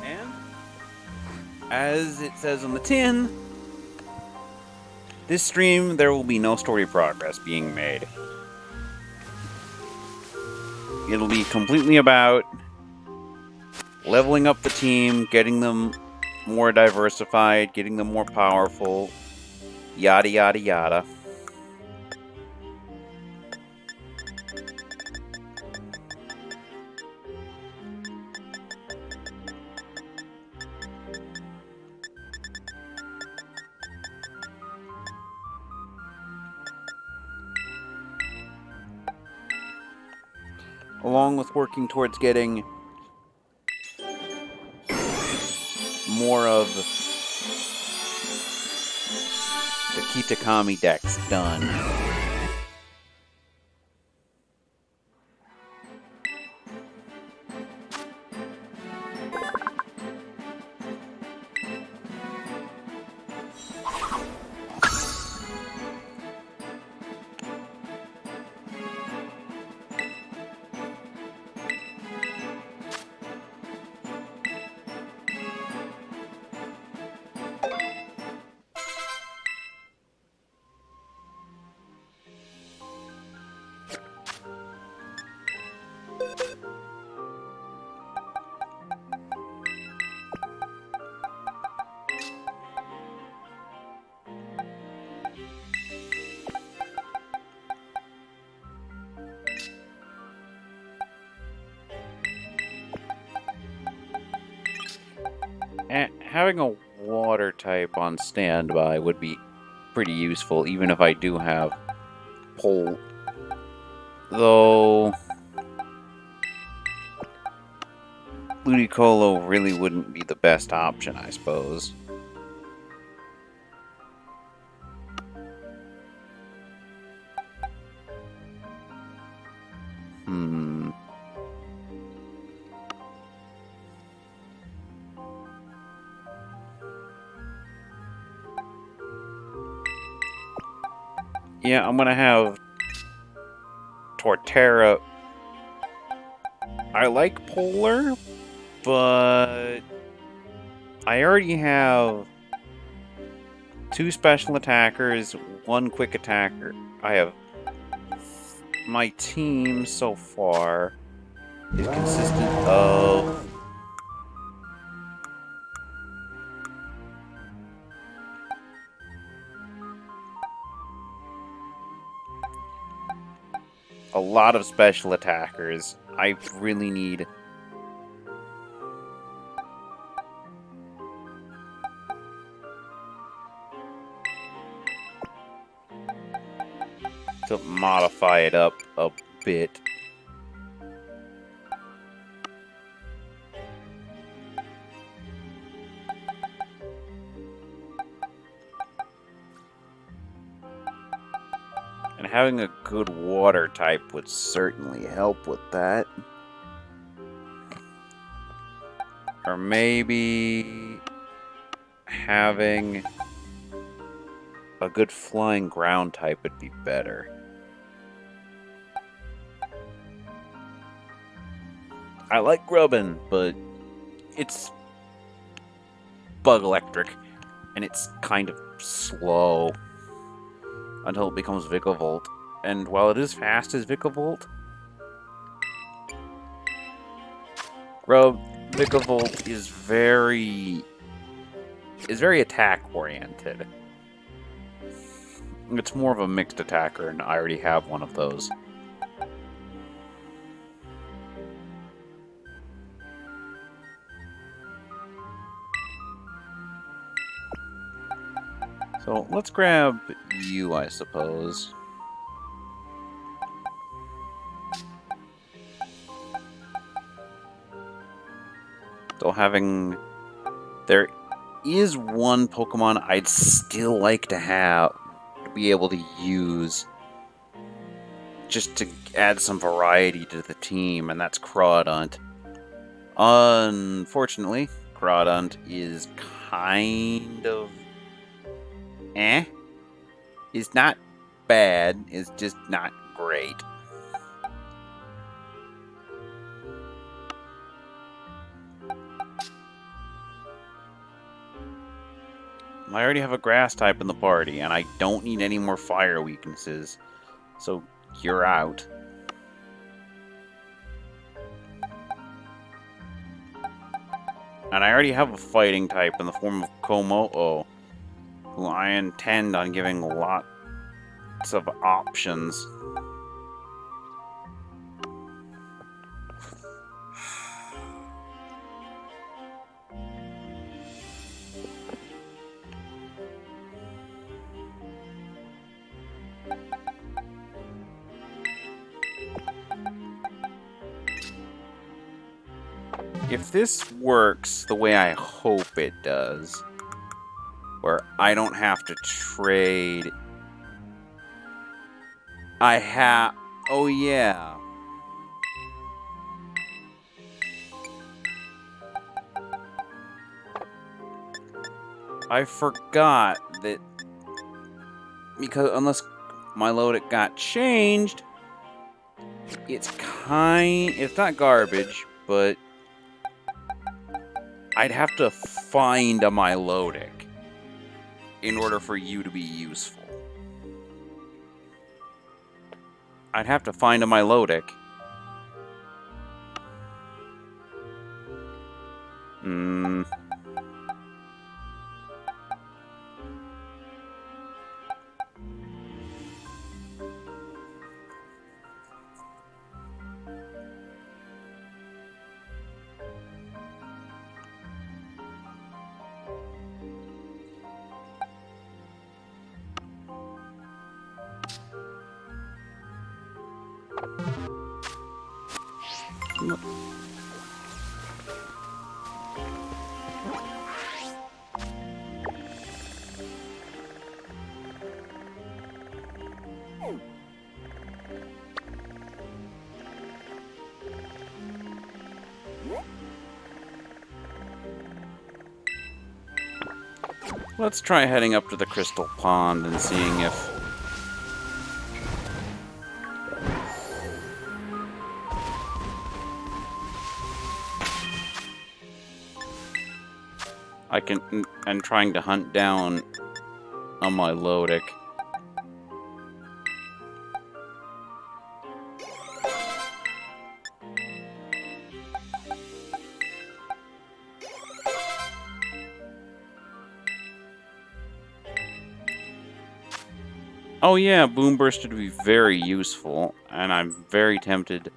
And as it says on the tin, this stream there will be no story progress being made. It'll be completely about leveling up the team, getting them more diversified, getting them more powerful, yada yada yada. Along with working towards getting more of the Kitakami decks done. Having a water type on standby would be pretty useful, even if I do have pole. Though Ludicolo really wouldn't be the best option, I suppose. Yeah, I'm gonna have Torterra. I like Polar, but I already have 2 special attackers, 1 quick attacker. I have my team so far is consistent of a lot of special attackers. I really need to modify it up a bit. And having a good water type would certainly help with that. Or maybe having a good flying ground type would be better. I like Grubbin, but it's bug electric, and it's kind of slow until it becomes Vikavolt. And while it is fast as Vikavolt, Vikavolt is very attack oriented. It's more of a mixed attacker, and I already have one of those. So let's grab you, I suppose. So there is one Pokemon I'd still like to have, to be able to use, just to add some variety to the team, and that's Crawdaunt. Unfortunately, Crawdaunt is kind of It's not bad, it's just not great. I already have a grass type in the party, and I don't need any more fire weaknesses. So, you're out. And I already have a fighting type in the form of Komo'o, who I intend on giving lots of options. If this works the way I hope it does, where I don't have to trade... Oh, yeah. I forgot that... Because unless my load got changed, it's not garbage, but... I'd have to find a Milotic in order for you to be useful. I'd have to find a Milotic. Let's try heading up to the Crystal Pond and seeing if... I can... and trying to hunt down a Milotic. Oh yeah, Boom Burst would be very useful, and I'm very tempted.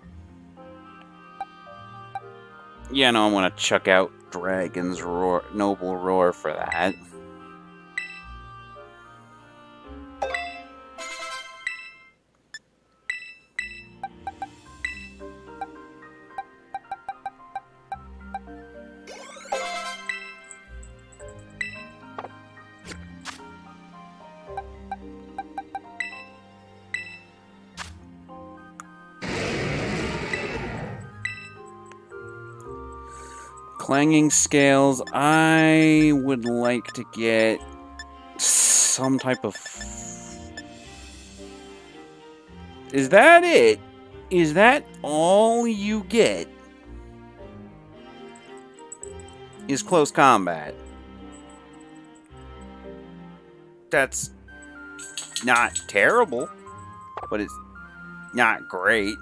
Yeah, no, I'm gonna chuck out Dragon's Roar, Noble Roar for that. Clanging Scales, I would like to get some type of... Is that it? Is that all you get? Is close combat? That's not terrible, but it's not great.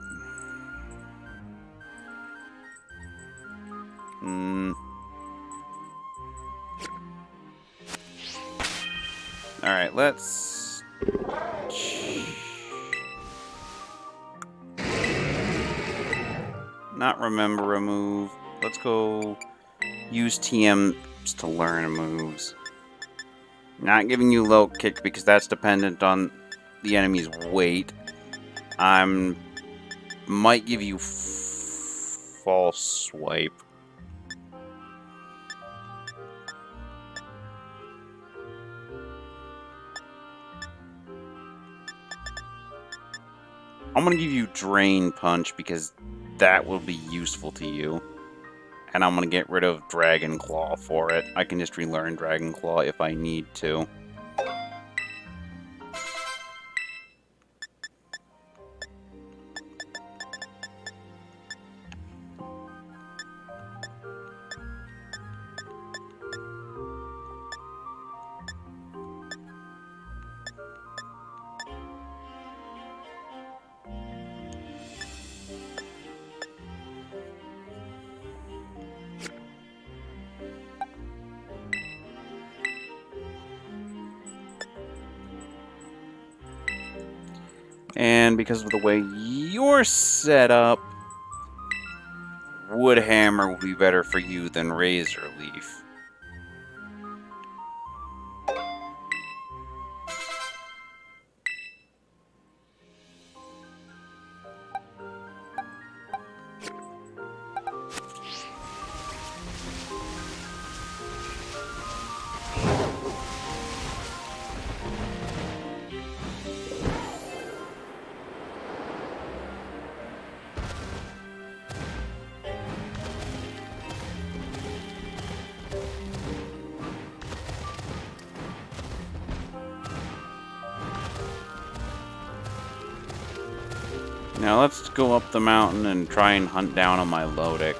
Alright, let's... not remember a move. Let's go use TMs to learn moves. Not giving you low kick because that's dependent on the enemy's weight. Might give you false swipe. I'm gonna give you Drain Punch because that will be useful to you. And I'm gonna get rid of Dragon Claw for it. I can just relearn Dragon Claw if I need to. And because of the way you're set up, wood hammer would be better for you than razor leaf. Now let's go up the mountain and try and hunt down a Milotic.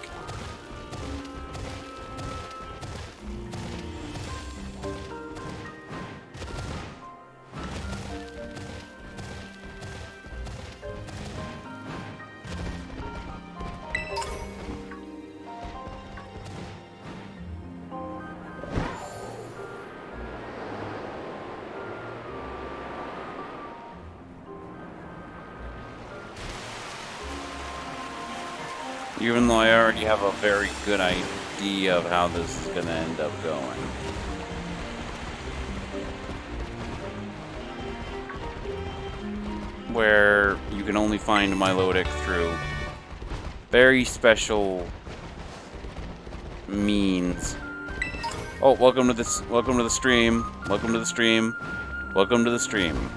Even though I already have a very good idea of how this is going to end up going. Where you can only find Milotic through very special means. Oh, welcome to the stream. Welcome to the stream. Welcome to the stream.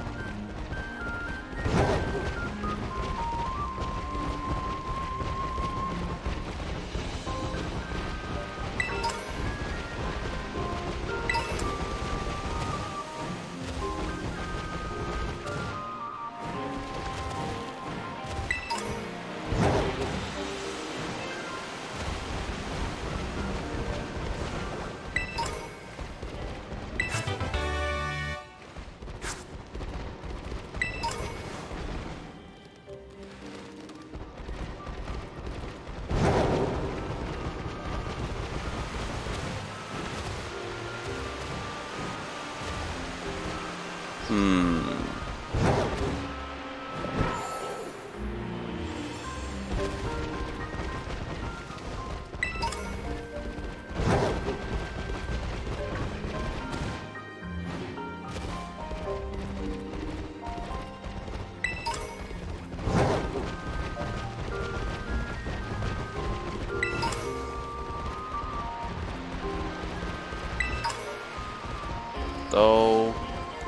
Though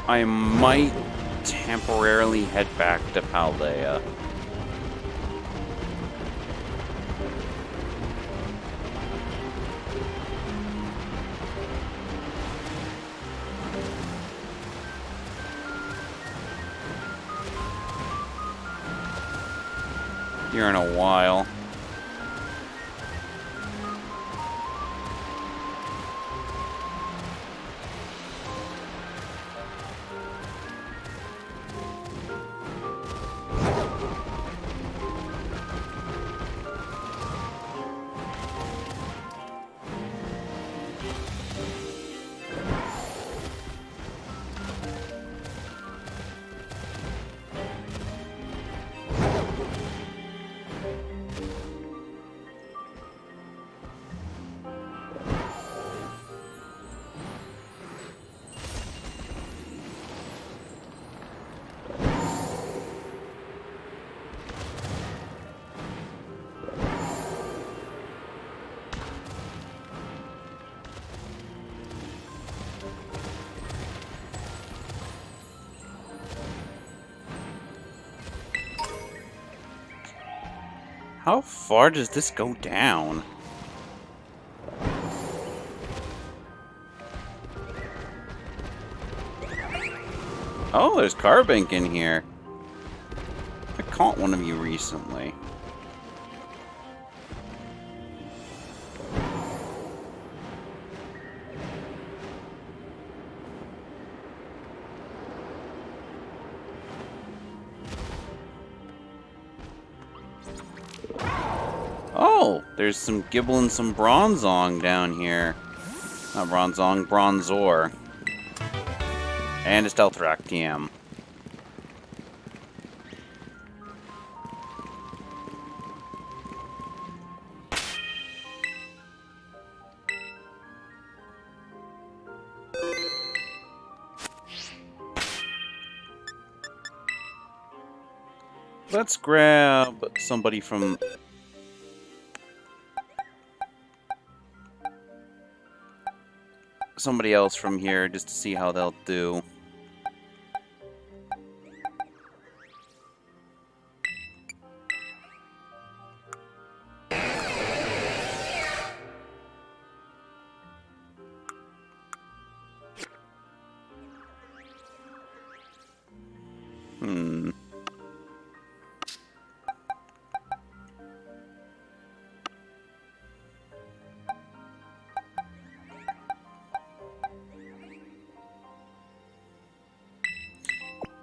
I might temporarily head back to Paldea. Here in a while. How far does this go down? Oh, there's Carbink in here. I caught one of you recently. Oh, there's some Gibble and some Bronzong down here. Not Bronzong, Bronzor. And a Stealthrack TM. Let's grab somebody from... somebody else from here just to see how they'll do.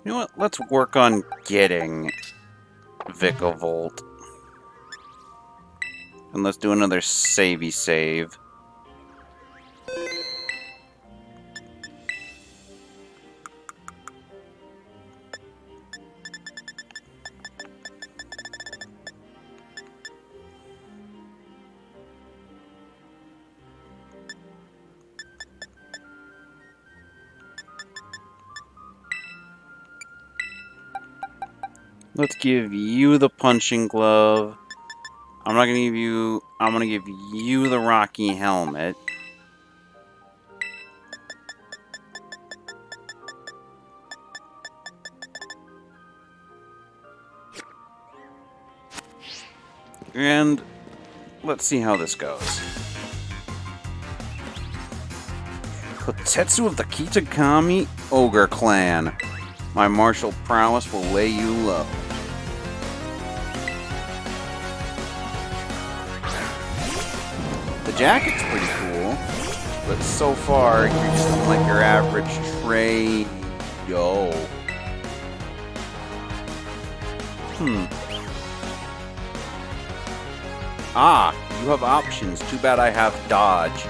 You know what? Let's work on getting Vicavolt. And let's do another savey save. Let's give you the punching glove. I'm not gonna give you... I'm gonna give you the Rocky helmet. And let's see how this goes. Kotetsu of the Kitakami Ogre Clan. My martial prowess will lay you low. The jacket's pretty cool, but so far you're just like your average trade. Yo. Ah, you have options. Too bad I have dodge.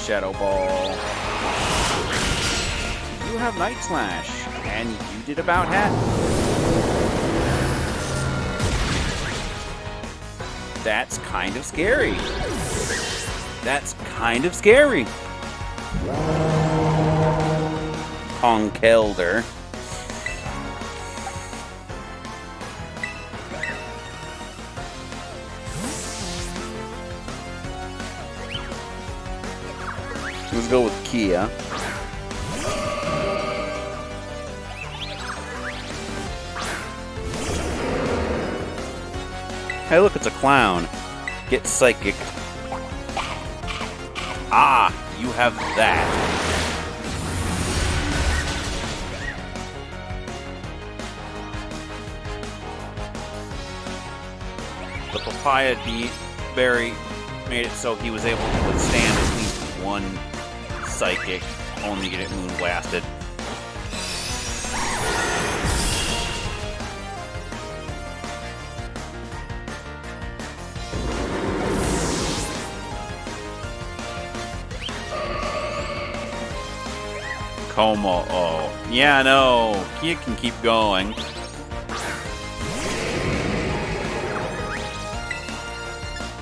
Shadow Ball. You have Night Slash, and you did about half. That's kind of scary. That's kind of scary. Conkelder. Let's go with Kia. Hey, look, it's a clown. Get psychic. Ah, you have that. The papaya berry made it so he was able to withstand at least one psychic, only get it moon blasted. Como, oh. Yeah, no. Kia can keep going.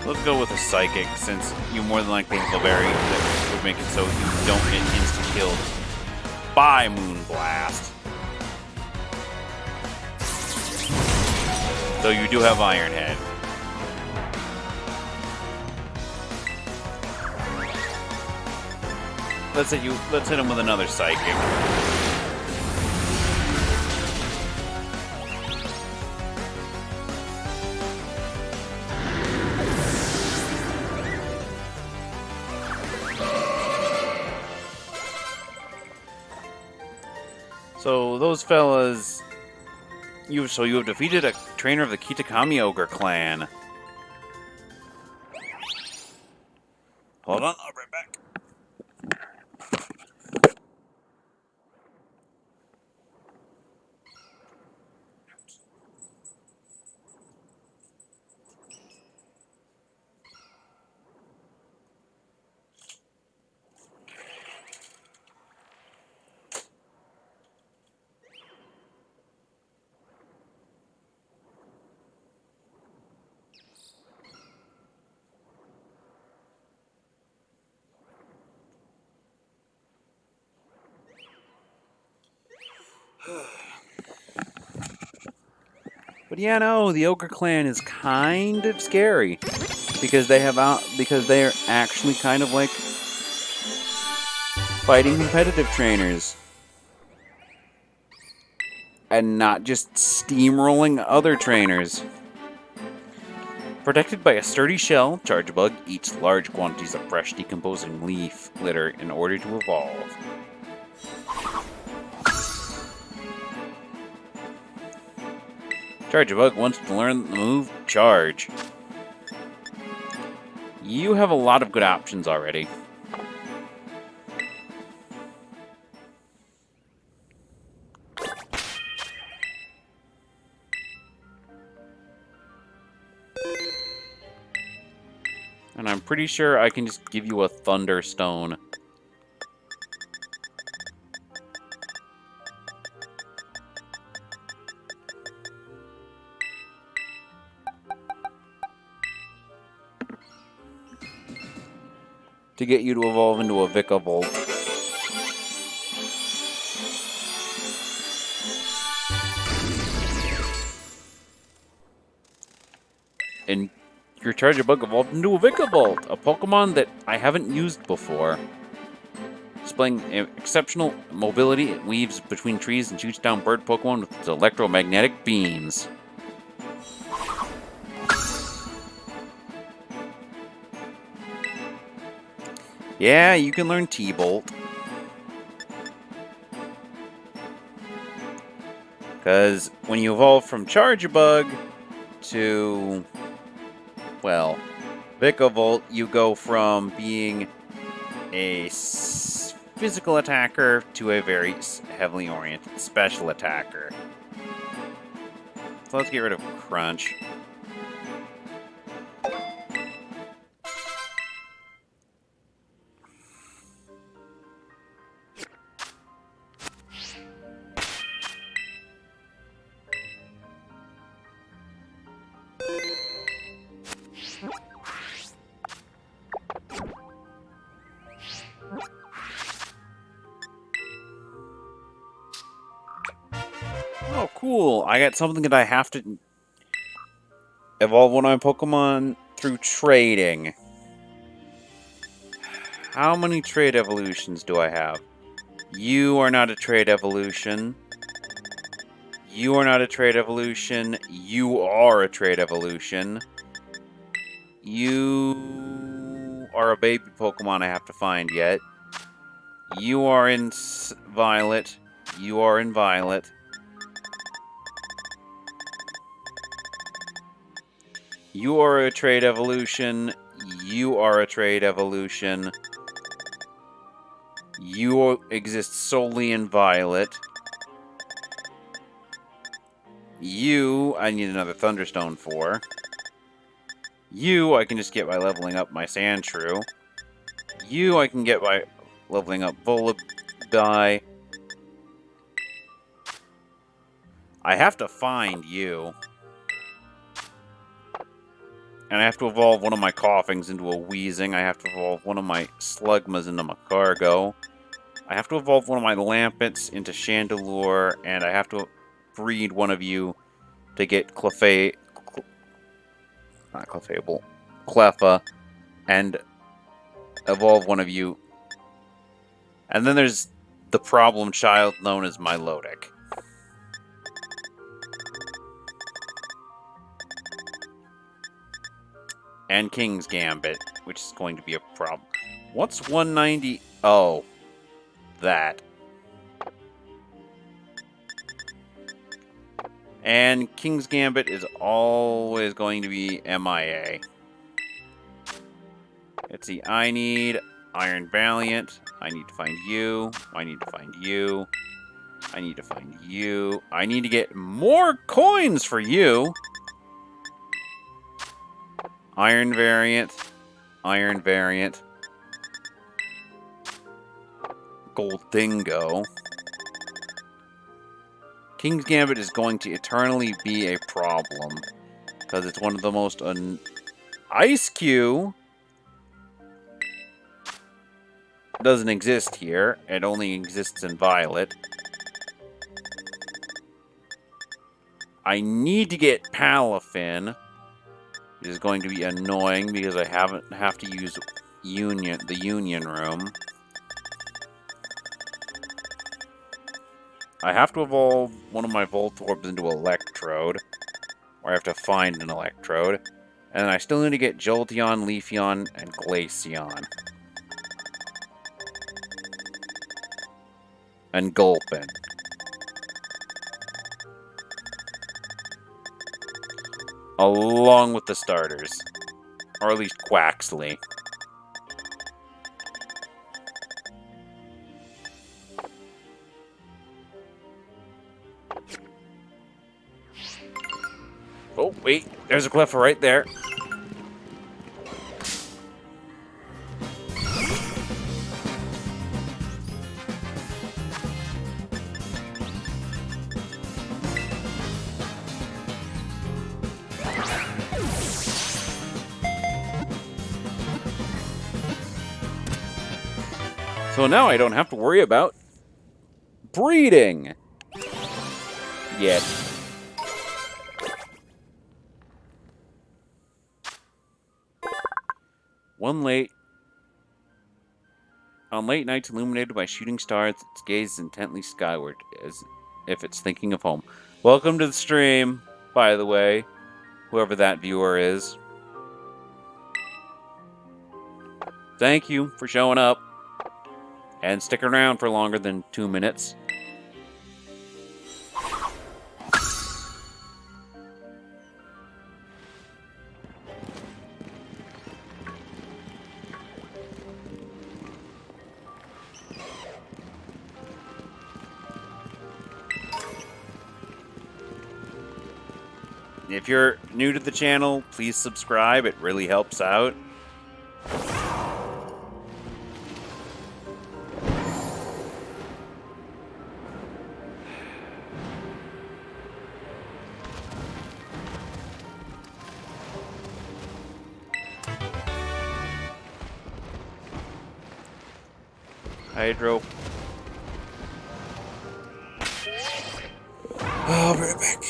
Let's go with a psychic, since you more than likely have a berry that would make it so you don't get insta-killed by Moonblast. Though you do have Iron Head. Let's hit him with another psychic. So those fellas, you have defeated a trainer of the Kitakami Ogre Clan. Hold on, I'll be right back. But yeah, no, the Ogre Clan is kind of scary because because they are actually kind of like fighting competitive trainers and not just steamrolling other trainers. Protected by a sturdy shell, Chargebug eats large quantities of fresh decomposing leaf litter in order to evolve. Chargebug wants to learn the move Charge. You have a lot of good options already. And I'm pretty sure I can just give you a Thunderstone. To get you to evolve into a Vikavolt. And your Chargebug evolved into a Vikavolt, a Pokemon that I haven't used before. Displaying exceptional mobility, it weaves between trees and shoots down bird Pokemon with its electromagnetic beams. Yeah, you can learn T-Bolt. Because when you evolve from Chargebug to, well, Vikavolt, you go from being a physical attacker to a very heavily oriented special attacker. So let's get rid of Crunch. Oh, cool. I got something that I have to evolve one of my Pokemon through trading. How many trade evolutions do I have? You are not a trade evolution. You are not a trade evolution. You are a trade evolution. You are a baby Pokemon I have to find yet. You are in Violet. You are in Violet. You are a trade evolution. You are a trade evolution. You exist solely in Violet. You, I need another Thunderstone for. You, I can just get by leveling up my Sandshrew. You, I can get by leveling up Volibee. I have to find you. And I have to evolve one of my Coughings into a Wheezing. I have to evolve one of my Slugmas into Macargo. I have to evolve one of my Lampets into Chandelure. And I have to breed one of you to get Clefable, Cleffa, and evolve one of you. And then there's the problem child known as Milotic. And King's Gambit, which is going to be a problem. What's 190? Oh, that. And King's Gambit is always going to be MIA. Let's see, I need Iron Valiant. I need to find you. I need to find you. I need to find you. I need to get more coins for you. Iron Variant. Iron Variant. Gold Dingo. King's Gambit is going to eternally be a problem. Because it's one of the most... Ice Cube doesn't exist here. It only exists in Violet. I need to get Palafin. It is going to be annoying because I have to use the Union Room. I have to evolve one of my Voltorbs into Electrode, or I have to find an Electrode. And then I still need to get Jolteon, Leafeon, and Glaceon. And Gulpin. Along with the starters. Or at least Quaxley. Oh, wait. There's a Cleffa right there. So now I don't have to worry about breeding yet. On late nights illuminated by shooting stars, its gaze intently skyward as if it's thinking of home. Welcome to the stream, by the way, whoever that viewer is. Thank you for showing up. And stick around for longer than 2 minutes. If you're new to the channel, please subscribe. It really helps out. Hydro. I'll be right back.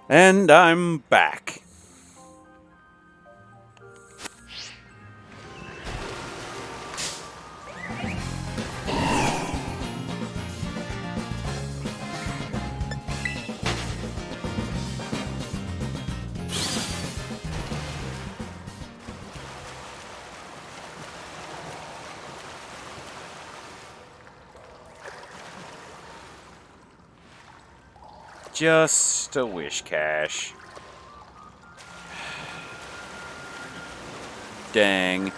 And I'm back. Just a wish cache. Dang.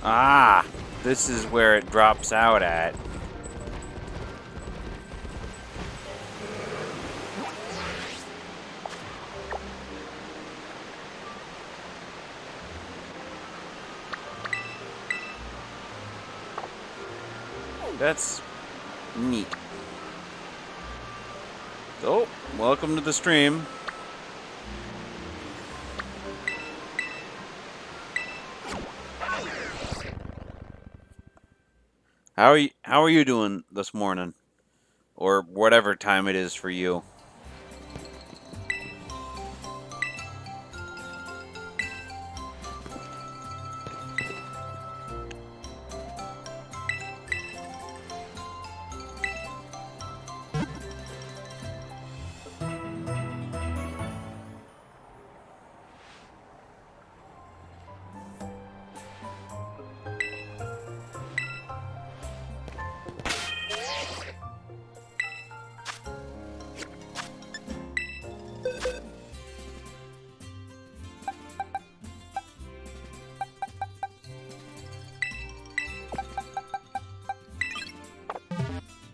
Ah, this is where it drops out at. That's neat. So, welcome to the stream. How are you doing this morning? Or whatever time it is for you.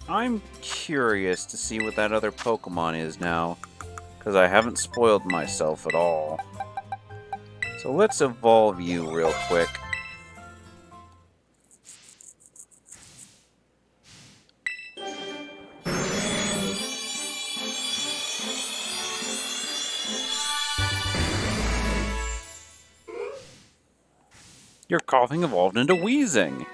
I'm curious to see what that other Pokemon is now, because I haven't spoiled myself at all. So let's evolve you real quick. Your coughing evolved into wheezing.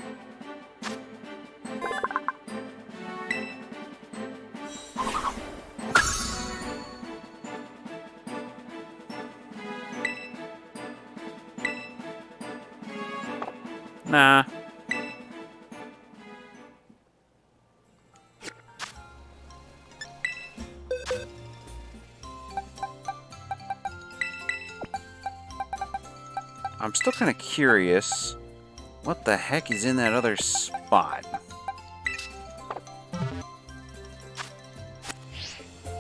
Nah. I'm still kind of curious what the heck is in that other spot.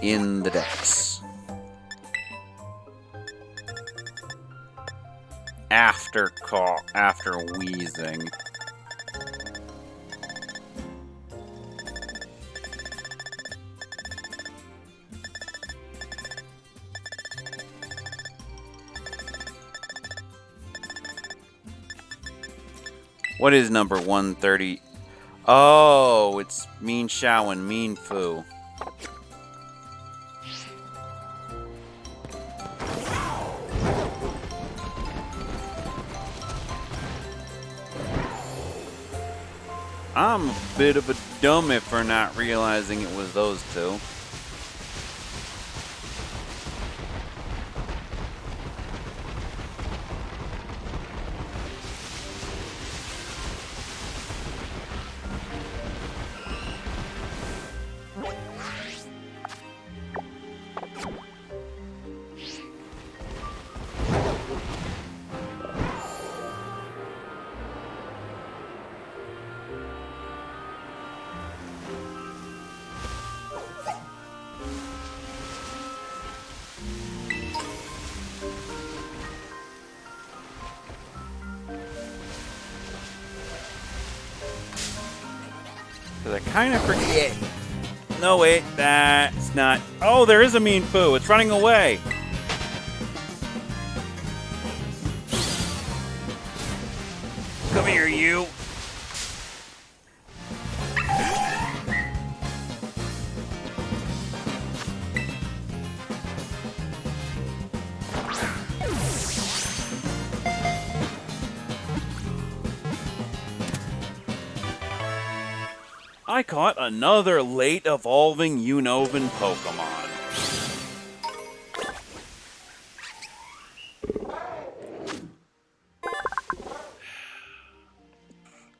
In the decks. After wheezing. What is number 130? Oh, it's Mean Shao and Mean Fu. I'm a bit of a dummy for not realizing it was those two. Because I kind of forget. No, wait, that's not. Oh, there is a Mean Fu. It's running away. Come here, you. I caught another late evolving Unova Pokemon.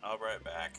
I'll be right back.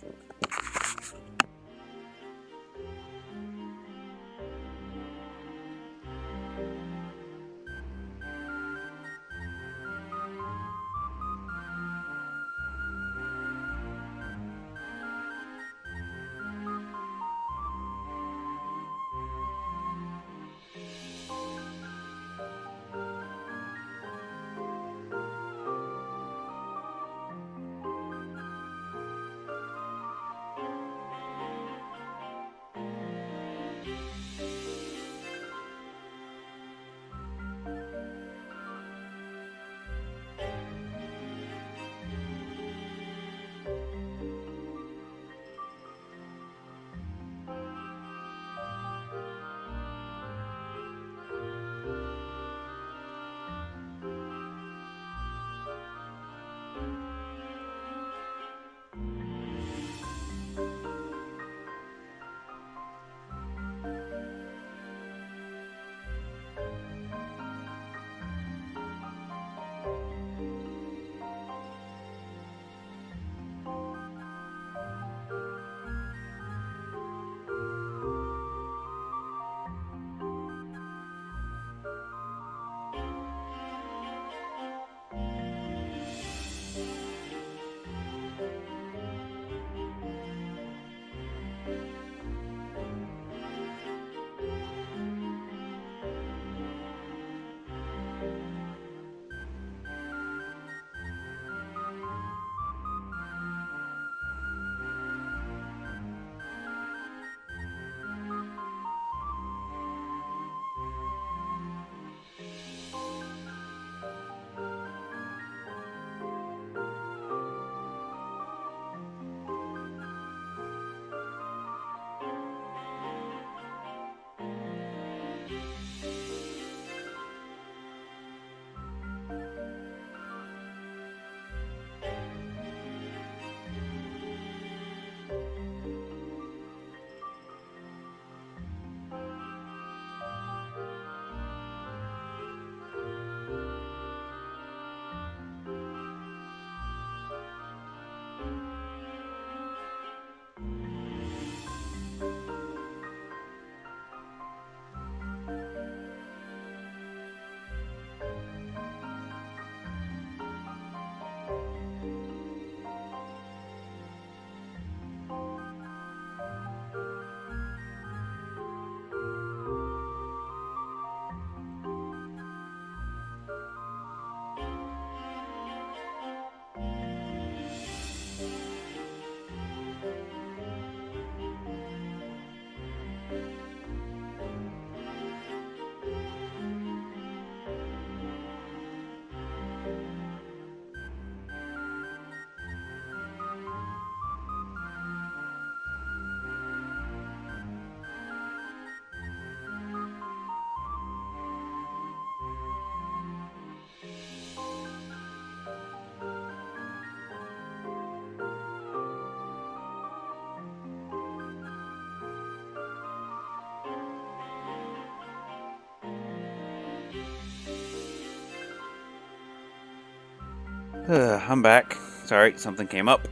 I'm back. Sorry, something came up.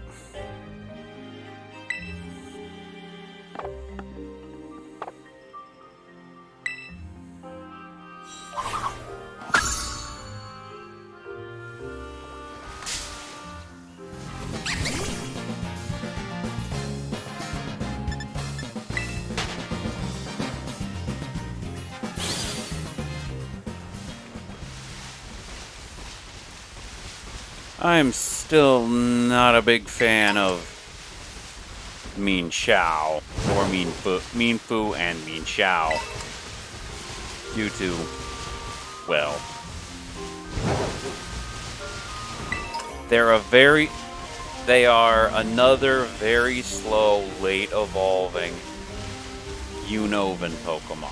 I'm still not a big fan of Mean Xiao, or Mean Fu and Mean Xiao, due to, well, they are another very slow, late evolving Unova Pokemon.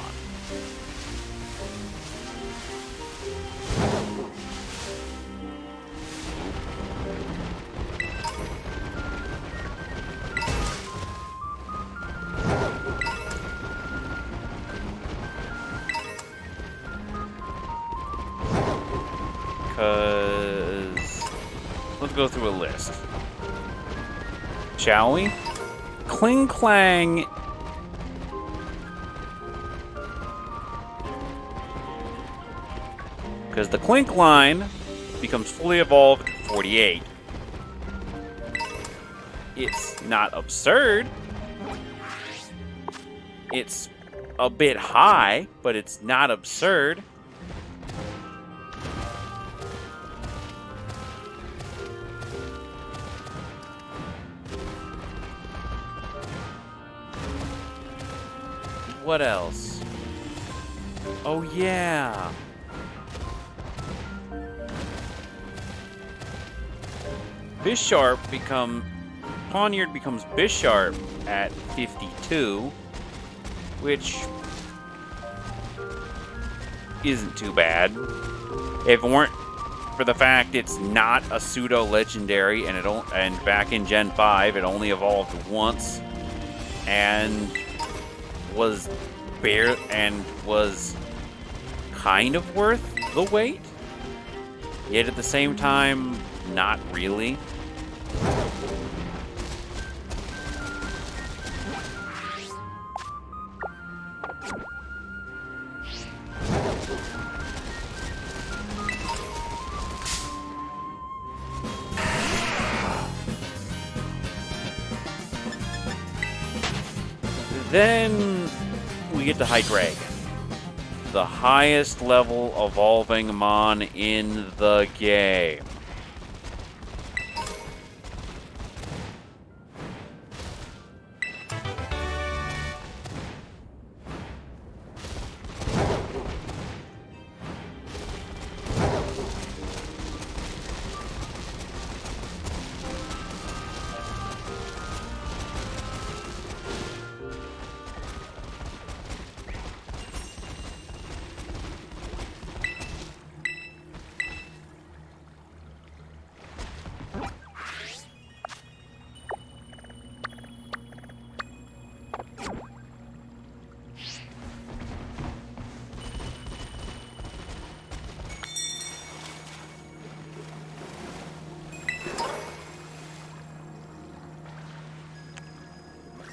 Because let's go through a list, shall we? Kling Clang because the Clink line becomes fully evolved at 48. It's not absurd. It's a bit high, but it's not absurd. What else? Oh yeah. Pawniard becomes Bisharp at 52, which isn't too bad. If it weren't for the fact it's not a pseudo legendary, and back in Gen 5 it only evolved once and was kind of worth the wait, yet at the same time not really. Then we get to Hydreigon, the highest level evolving Mon in the game.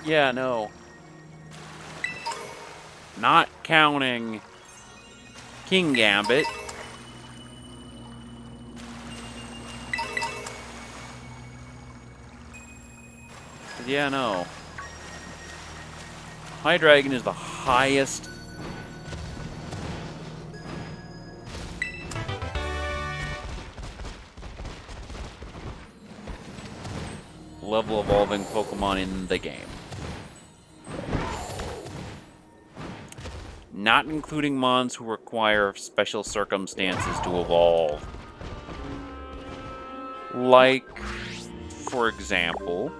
Yeah, no. Not counting King Gambit. Yeah, no. Hydreigon is the highest level evolving Pokemon in the game. Not including Mons who require special circumstances to evolve. Like, for example,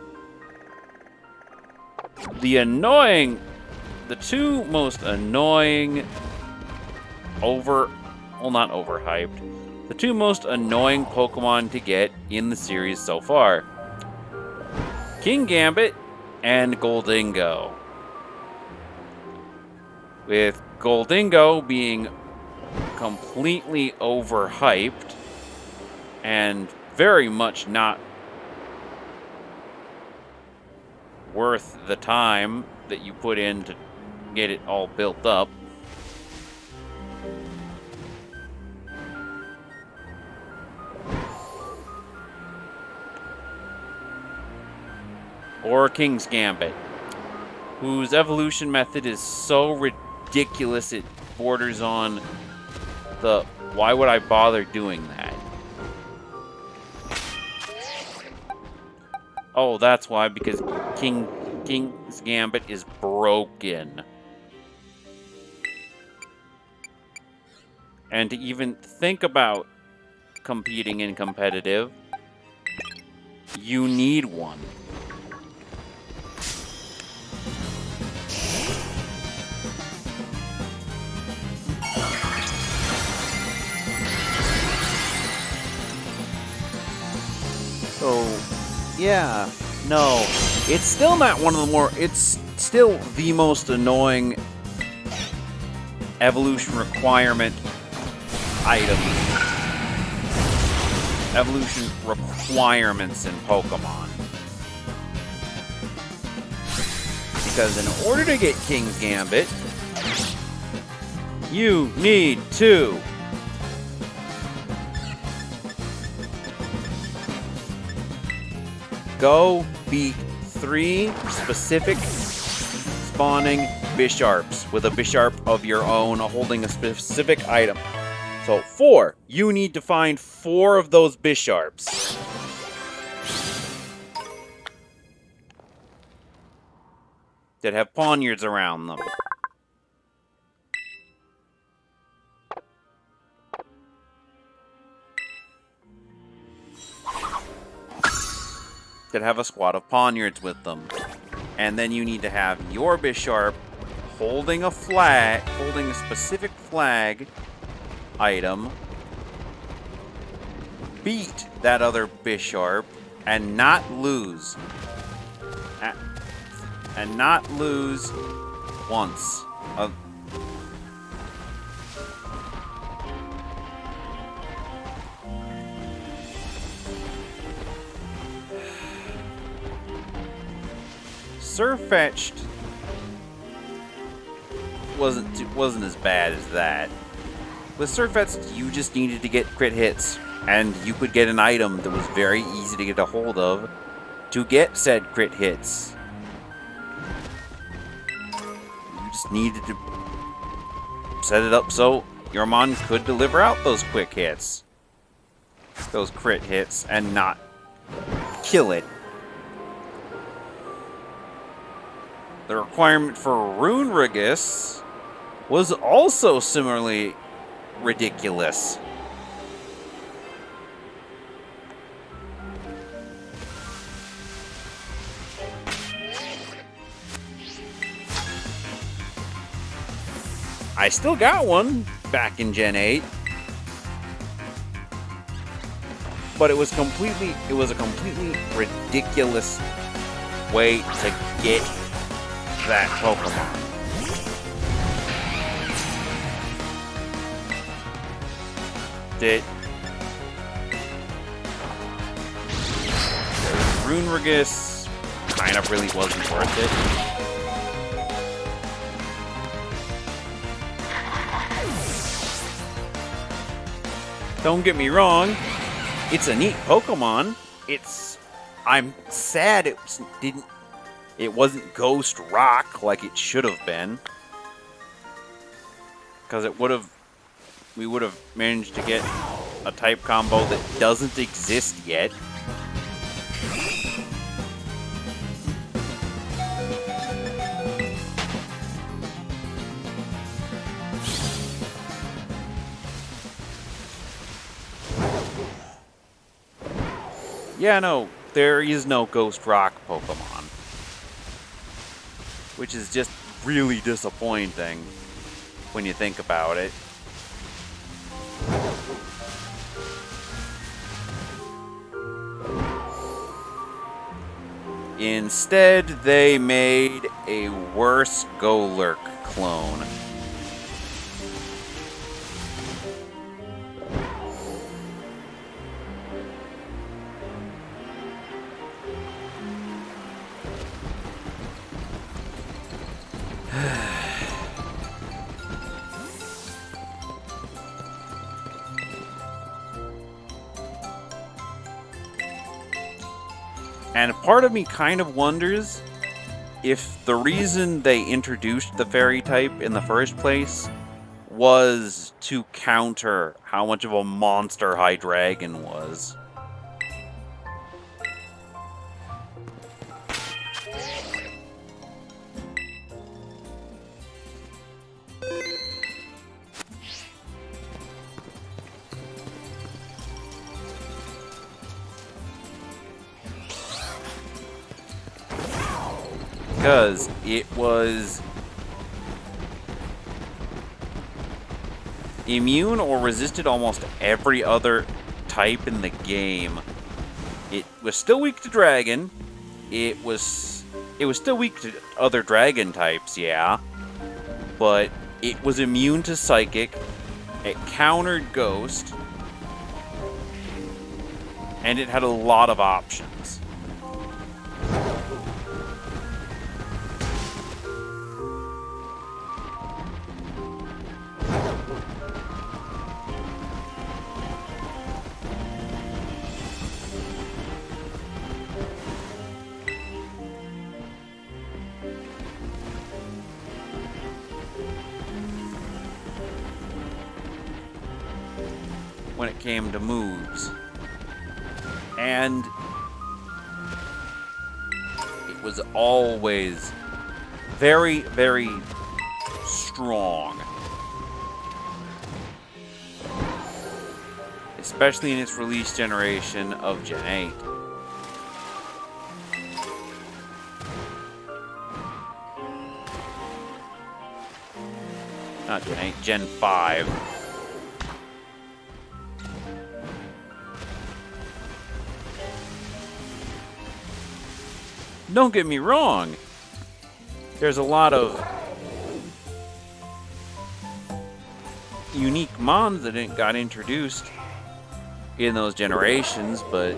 the two most annoying not overhyped, the two most annoying Pokemon to get in the series so far. King Gambit and Goldingo. With Goldingo being completely overhyped and very much not worth the time that you put in to get it all built up. Or King's Gambit, whose evolution method is so ridiculous it borders on the why would I bother doing that? Oh, that's why, because King's Gambit is broken. And to even think about competing in competitive, you need one. So, yeah, no, it's still not one of the more, it's still the most annoying evolution requirement item. Evolution requirements in Pokemon. Because in order to get King's Gambit, you need to go beat 3 specific spawning Bisharps with a Bisharp of your own holding a specific item. So 4. You need to find 4 of those Bisharps. That have Pawniards around them. That have a squad of Pawniards with them. And then you need to have your Bisharp holding a flag, holding a specific flag item, beat that other Bisharp, and not lose. And not lose once. Surfetched wasn't as bad as that. With Surfetched, you just needed to get crit hits, and you could get an item that was very easy to get a hold of to get said crit hits. You just needed to set it up so your Mon could deliver out those quick hits, those crit hits, and not kill it. The requirement for Runerigus was also similarly ridiculous. I still got one back in Gen 8. But it was a completely ridiculous way to get that Pokemon. Runerigus kind of really wasn't worth it. Don't get me wrong, it's a neat Pokemon. I'm sad it wasn't Ghost Rock like it should have been. Because we would have managed to get a type combo that doesn't exist yet. Yeah, no, there is no Ghost Rock Pokemon. Which is just really disappointing when you think about it. Instead, they made a worse Golurk clone. And part of me kind of wonders if the reason they introduced the fairy type in the first place was to counter how much of a monster Hydreigon was. Because it was immune or resisted almost every other type in the game. It was still weak to dragon. It was still weak to other dragon types, yeah. But it was immune to psychic. It countered ghost. And it had a lot of options. When it came to moves. And it was always very, very strong. Especially in its release generation of Gen 8. Not Gen 8, Gen 5. Don't get me wrong. There's a lot of unique mons that got introduced in those generations, but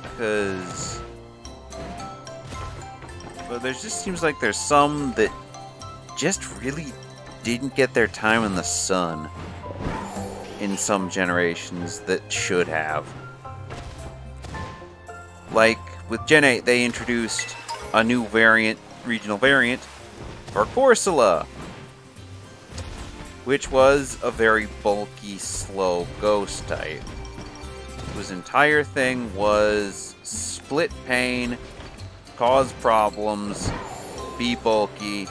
because there just seems like there's some that just really didn't get their time in the sun in some generations that should have. Like with Gen 8, they introduced a new variant, regional variant for Corsola, which was a very bulky, slow ghost type, whose entire thing was split pain, cause problems, be bulky,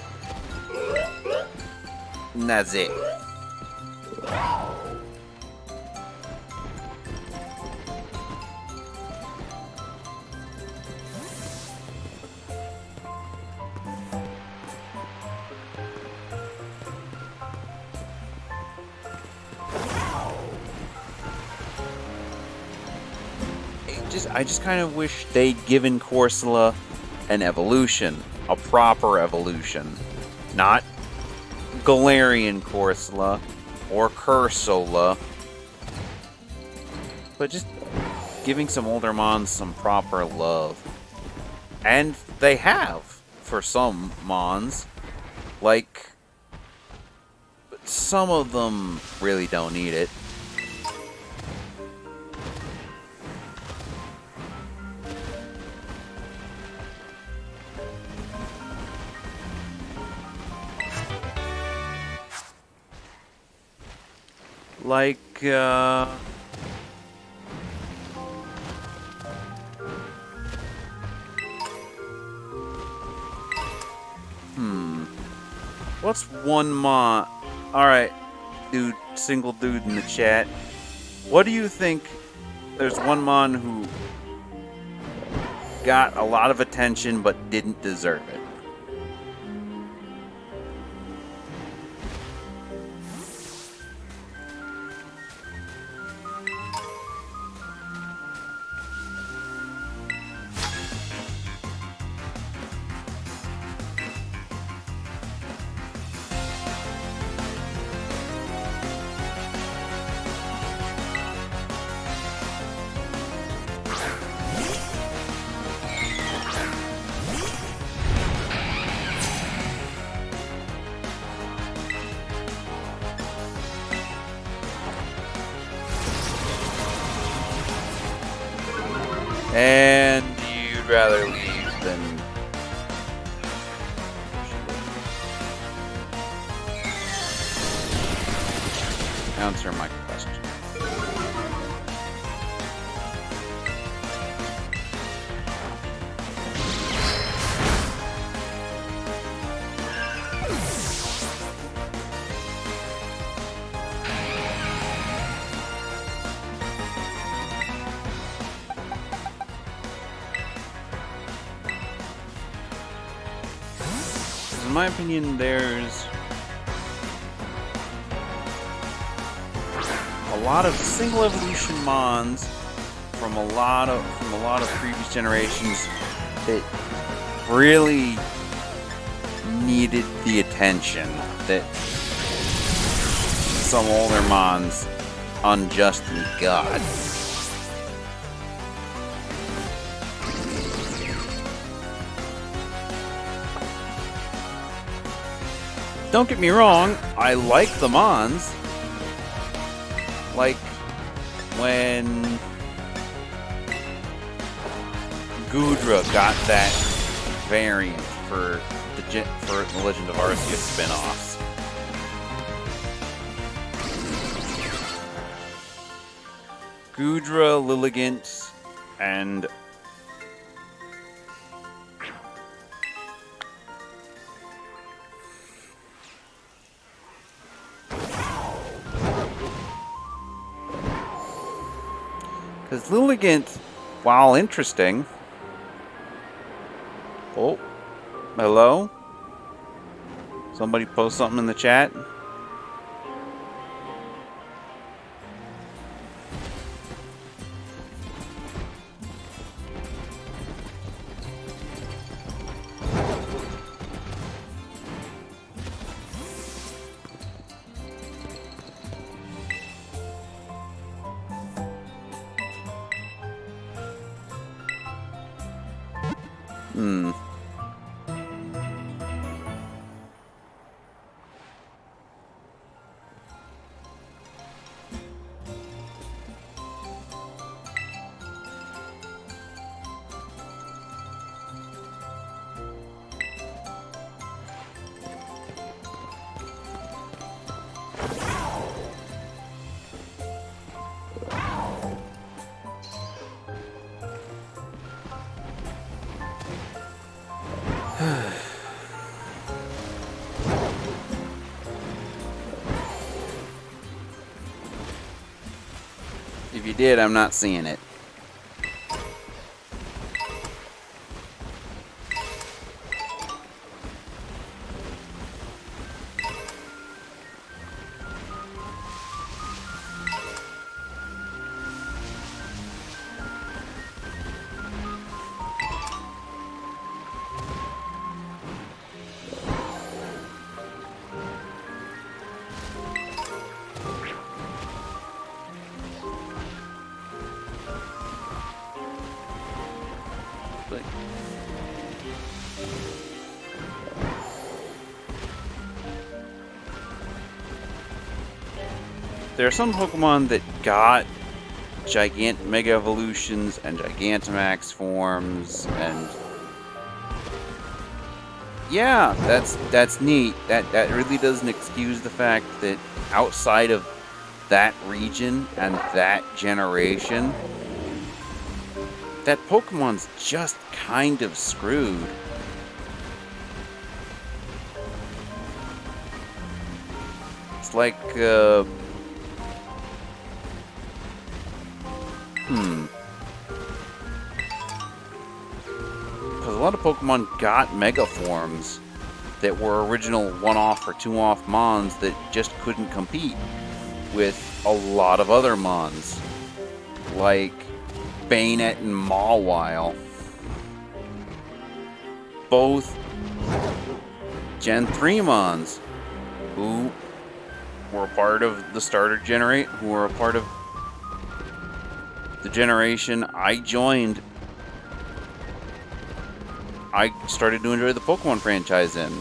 and that's it. I just kind of wish they'd given Corsola an evolution, a proper evolution, not Galarian Corsola or Cursola, but just giving some older mons some proper love. And they have for some mons, like, but some of them really don't need it. Like, what's one mon? Alright, dude, single dude in the chat. What do you think? There's one mon who got a lot of attention but didn't deserve it. And you'd rather leave than... Answer my question. In my opinion, there's a lot of single evolution mons from a lot of previous generations that really needed the attention that some older mons unjustly got. Don't get me wrong, I like the mons. Like when Gudra got that variant for the Legend of Arceus spin-offs. Gudra, Lilligant, and because Lilligant, while interesting... Oh, hello? Somebody post something in the chat? If you did, I'm not seeing it. There are some Pokemon that got Mega Evolutions and Gigantamax forms, and yeah, that's neat. That really doesn't excuse the fact that outside of that region and that generation, that Pokemon's just kind of screwed. It's like, because a lot of Pokemon got Mega Forms that were original one-off or two-off Mons that just couldn't compete with a lot of other Mons, like Bayonet and Mawile. Both Gen 3 Mons who were a part of the starter generate, who were a part of the generation I joined. I started to enjoy the Pokemon franchise in.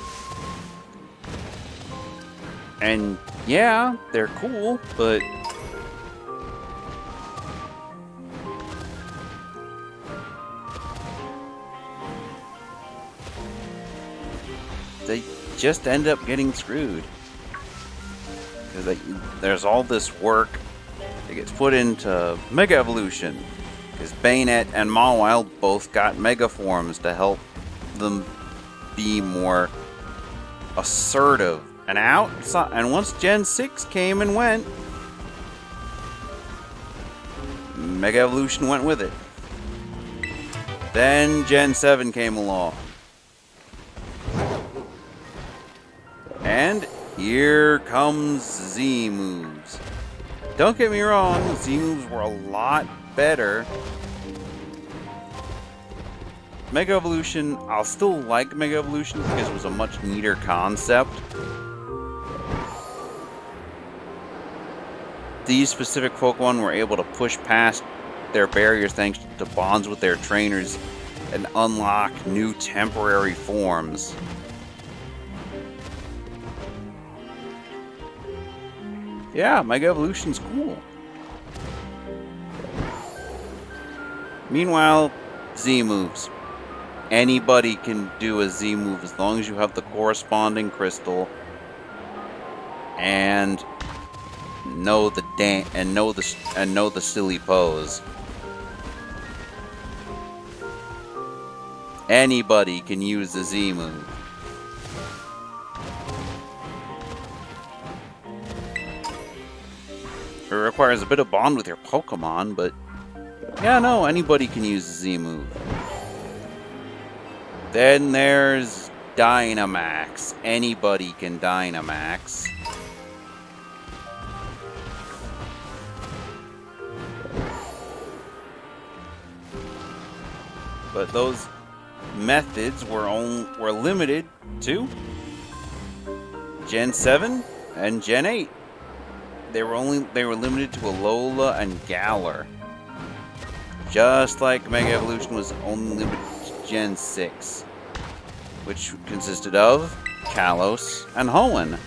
And yeah, they're cool, but they just end up getting screwed. Because there's all this work that gets put into Mega Evolution. Because Bayonet and Mawile both got Mega Forms to help them be more assertive. And once Gen 6 came and went, Mega Evolution went with it. Then Gen 7 came along. And here comes Z moves. Don't get me wrong, Z moves were a lot better. Mega Evolution, I'll still like Mega Evolution because it was a much neater concept. These specific Pokemon were able to push past their barriers thanks to bonds with their trainers and unlock new temporary forms. Yeah, Mega Evolution's cool. Meanwhile, Z moves. Anybody can do a Z move as long as you have the corresponding crystal and know the silly pose. Anybody can use the Z move. It requires a bit of bond with your Pokemon, but yeah, no, anybody can use the Z move. Then there's Dynamax. Anybody can Dynamax. But those methods were limited to Gen 7 and Gen 8. They were limited to Alola and Galar. Just like Mega Evolution was only limited to Gen 6, which consisted of Kalos and Hoenn.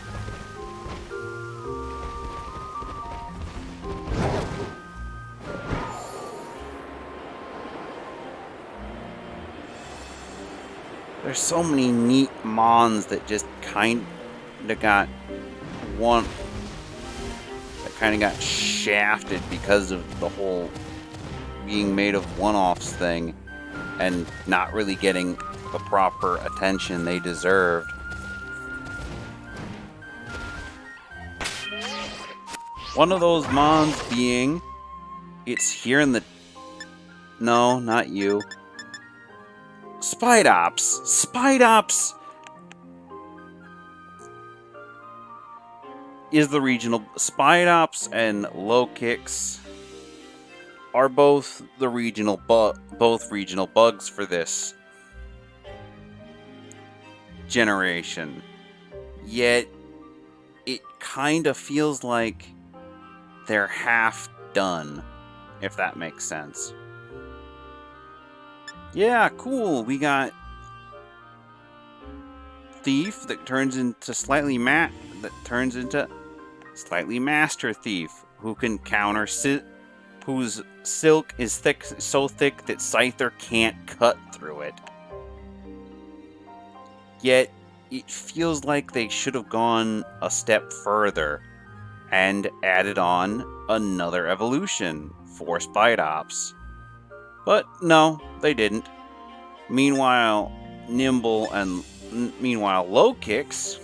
There's so many neat Mons that just kind of got shafted because of the whole being made of one-offs thing and not really getting the proper attention they deserved. One of those Mons being, it's here in the... No, not you. Spidops. Spidops is the regional... Spidops and Low-Kicks are both the regional bugs for this generation. Yet it kind of feels like they're half done, if that makes sense. Yeah, cool. We got Thief that turns into slightly Master Thief, who can counter whose silk is so thick that Scyther can't cut through it. Yet it feels like they should have gone a step further and added on another evolution for Spidops. But no, they didn't. Meanwhile, Low-Kicks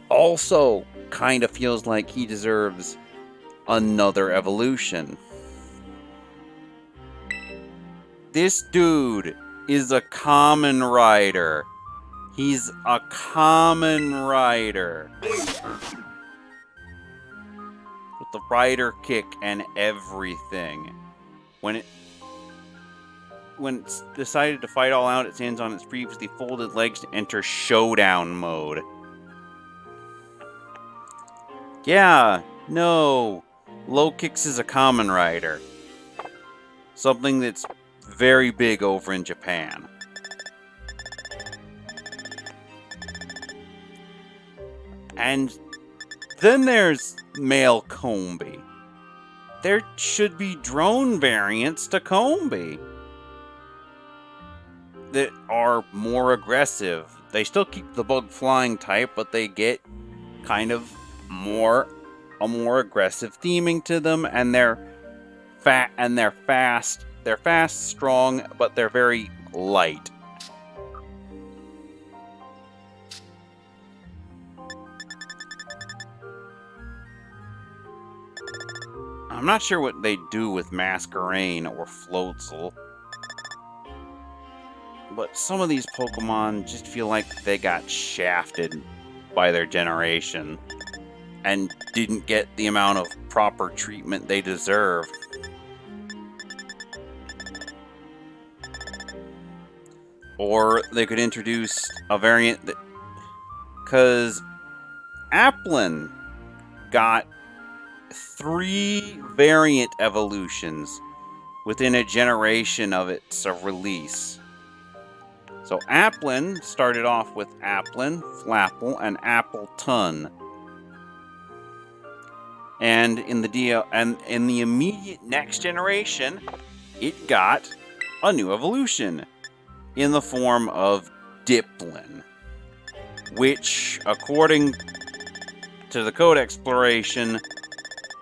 also kind of feels like he deserves another evolution. This dude is a common rider. He's a common rider. With the rider kick and everything. When it decided to fight all out, it stands on its previously folded legs to enter showdown mode. Yeah, no. Low-Kicks is a common rider. Something that's very big over in Japan. And then there's male Combee. There should be drone variants to Combee. that are more aggressive. They still keep the bug flying type, but they get kind of a more aggressive theming to them, and they're fast. They're fast, strong, but they're very light. I'm not sure what they do with Masquerain or Floatzel, but some of these Pokemon just feel like they got shafted by their generation and didn't get the amount of proper treatment they deserve. Or they could introduce a variant that... Because Applin got 3 variant evolutions within a generation of its release. So Applin started off with Applin, Flapple, and Appleton. And in the immediate next generation, it got a new evolution in the form of Diplin, which, according to the Code Exploration,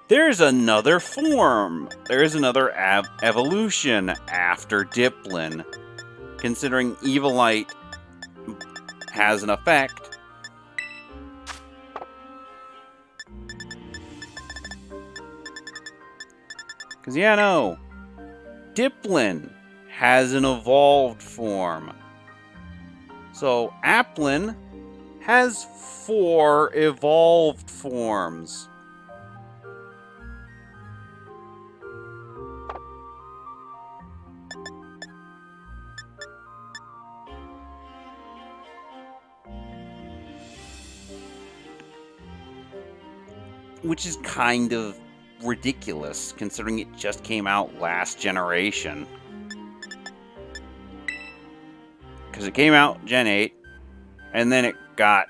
there's another form. There's another evolution after Diplin, considering Evilite has an effect. Because, yeah, no, Diplin has an evolved form. So, Applin has 4 evolved forms. Which is kind of ridiculous, considering it just came out last generation. Because it came out Gen 8, and then it got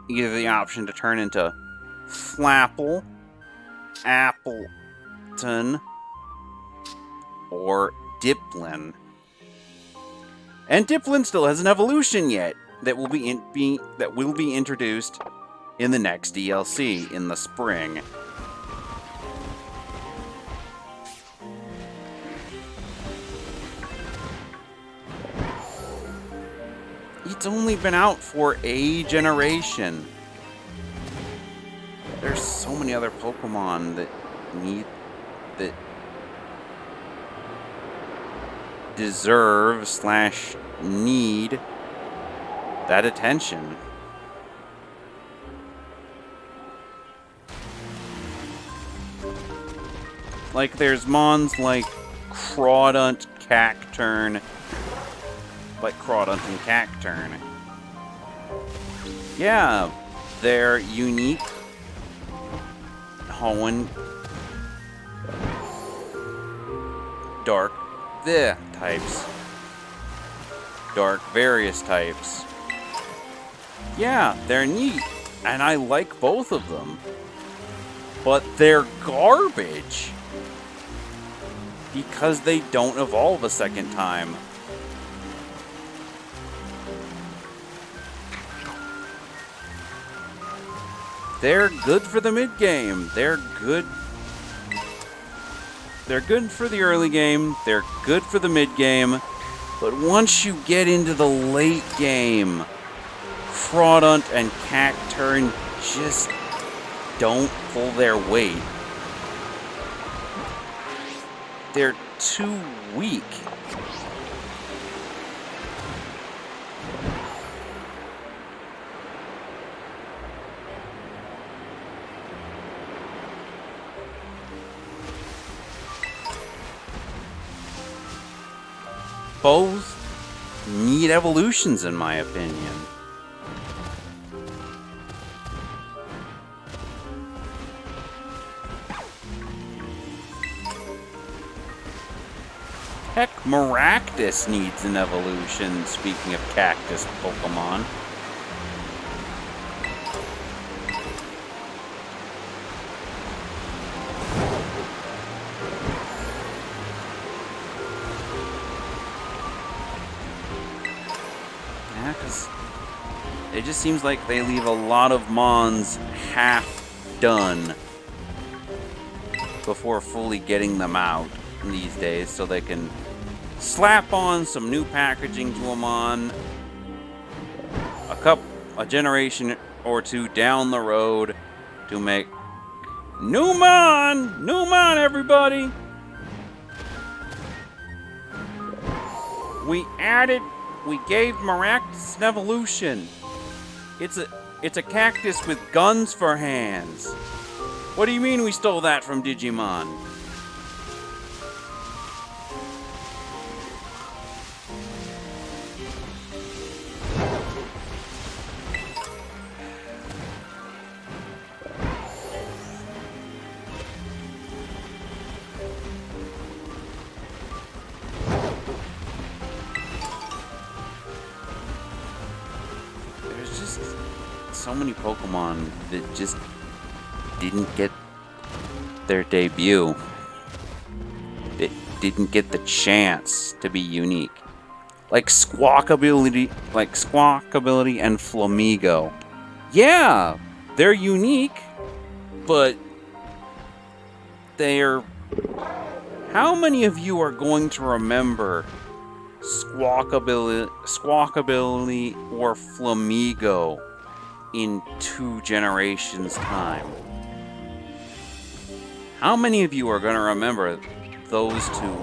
either the option to turn into Flapple, Appleton, or Diplin. And Diplin still has an evolution yet that will be introduced in the next DLC in the spring. It's only been out for a generation. There's so many other Pokemon that deserve / need that attention. Like, there's Mons like Crawdaunt, Cacturn. Like Crawdaunt and Cacturn. Yeah, they're unique Hoenn Dark types. Dark various types. Yeah, they're neat, and I like both of them. But they're garbage. Because they don't evolve a second time. They're good for the mid-game. They're good for the early game. They're good for the mid-game. But once you get into the late game, Crawdaunt and Cacturn just don't pull their weight. They're too weak. Both need evolutions, in my opinion. Heck, Maractus needs an evolution, speaking of cactus Pokemon. it just seems like they leave a lot of Mons half done before fully getting them out these days, so they can slap on some new packaging to them on a generation or two down the road to make new Mon, everybody. We gave Maractus an evolution. It's a cactus with guns for hands. What do you mean we stole that from Digimon? There's just so many Pokemon that just didn't get their debut. It didn't get the chance to be unique. Like Squawkability and Flamigo. Yeah, they're unique, but they're... How many of you are going to remember Squawkability or Flamigo in 2 generations' time? How many of you are going to remember those 2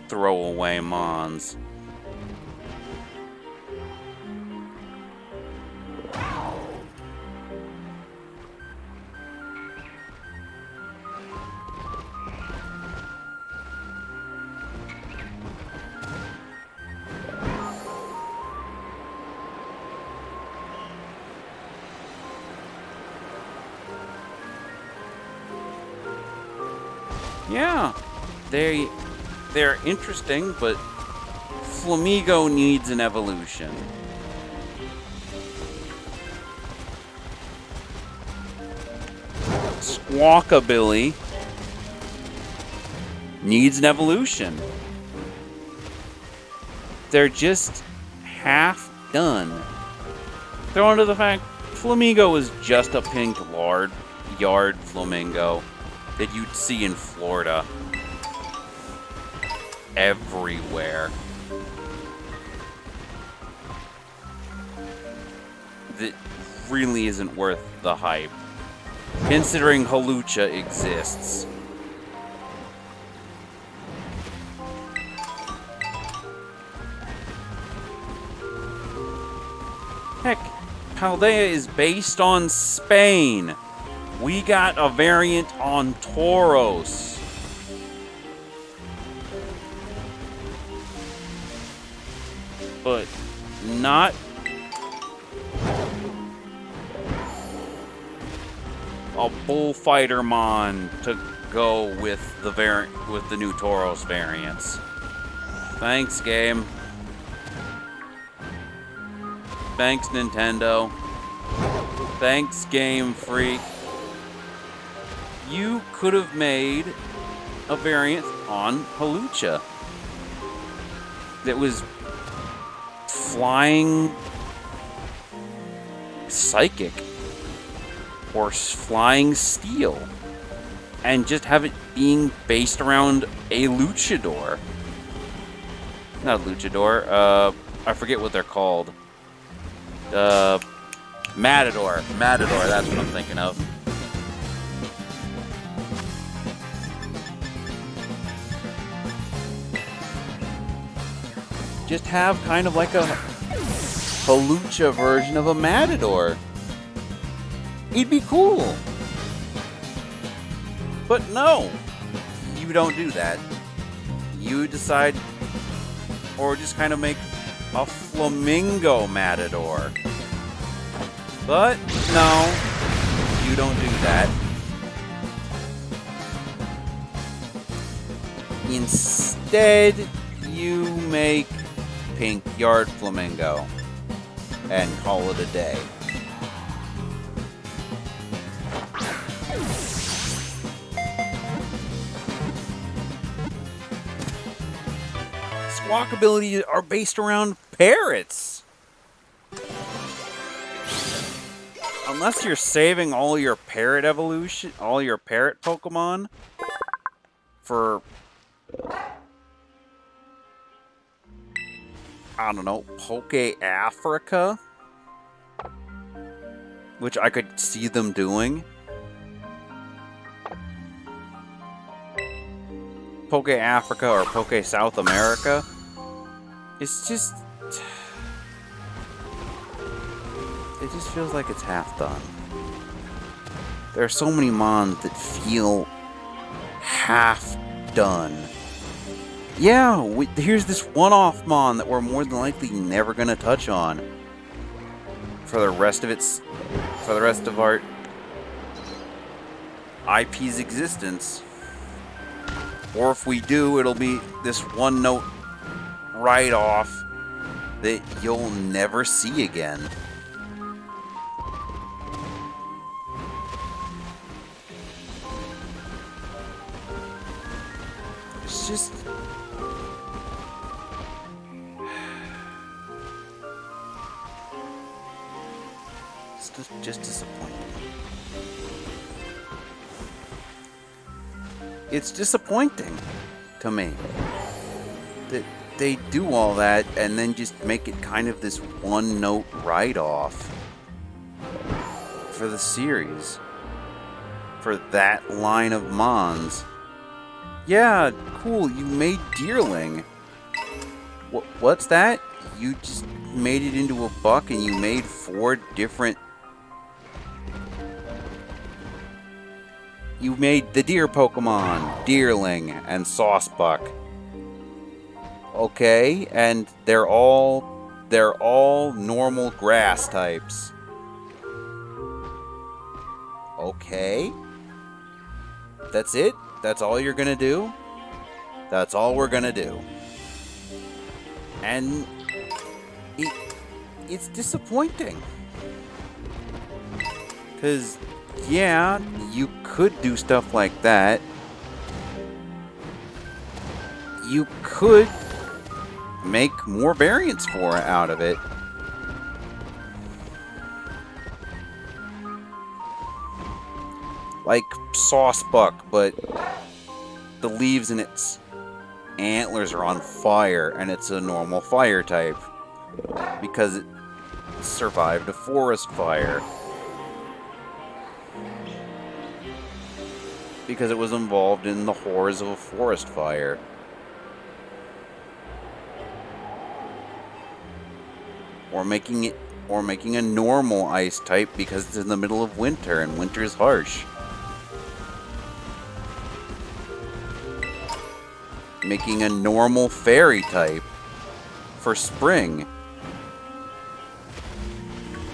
throwaway Mons? Yeah, they're interesting, but Flamigo needs an evolution. Squawkabilly needs an evolution. They're just half done. Throw into the fact Flamigo is just a pink yard flamingo that you'd see in Florida everywhere. That really isn't worth the hype, considering Hawlucha exists. Heck, Paldea is based on Spain. We got a variant on Tauros. But not a Bullfighter Mon to go with the new Tauros variants. Thanks, game. Thanks, Nintendo. Thanks, Game Freak. You could have made a variant on Hawlucha that was flying psychic or flying steel, and just have it being based around a luchador. Not a luchador, I forget what they're called. Matador, that's what I'm thinking of. Just have kind of like a Hawlucha version of a Matador. It'd be cool. But no, you don't do that. You decide, or just kind of make a Flamingo Matador. But no, you don't do that. Instead, you make Pink Yard Flamingo and call it a day. Squawkability are based around parrots. unless you're saving all your parrot evolution, all your parrot Pokemon for, I don't know, Poke Africa, which I could see them doing. Poke Africa or Poke South America. It's just... It just feels like it's half done. There are so many mons that feel half done. Yeah, here's this one-off mon that we're more than likely never gonna touch on for the rest of our IP's existence. Or if we do, it'll be this one-note write-off that you'll never see again. It's just... It's just disappointing. It's disappointing to me that they do all that and then just make it kind of this one-note write-off for the series. For that line of mons. Yeah, cool, you made Deerling. What's that? You just made it into a buck and you made 4 different... You made the deer Pokemon, Deerling and Saucebuck. Okay, and they're all normal grass types. Okay. That's it? That's all you're gonna do? That's all we're gonna do. And it's disappointing. 'Cause yeah, you could do stuff like that. You could make more variants for out of it. Like Saucebuck, but the leaves in its antlers are on fire and it's a normal fire type because it survived a forest fire. Because it was involved in the horrors of a forest fire. Or making a normal ice type because it's in the middle of winter and winter is harsh. Making a normal fairy type for spring.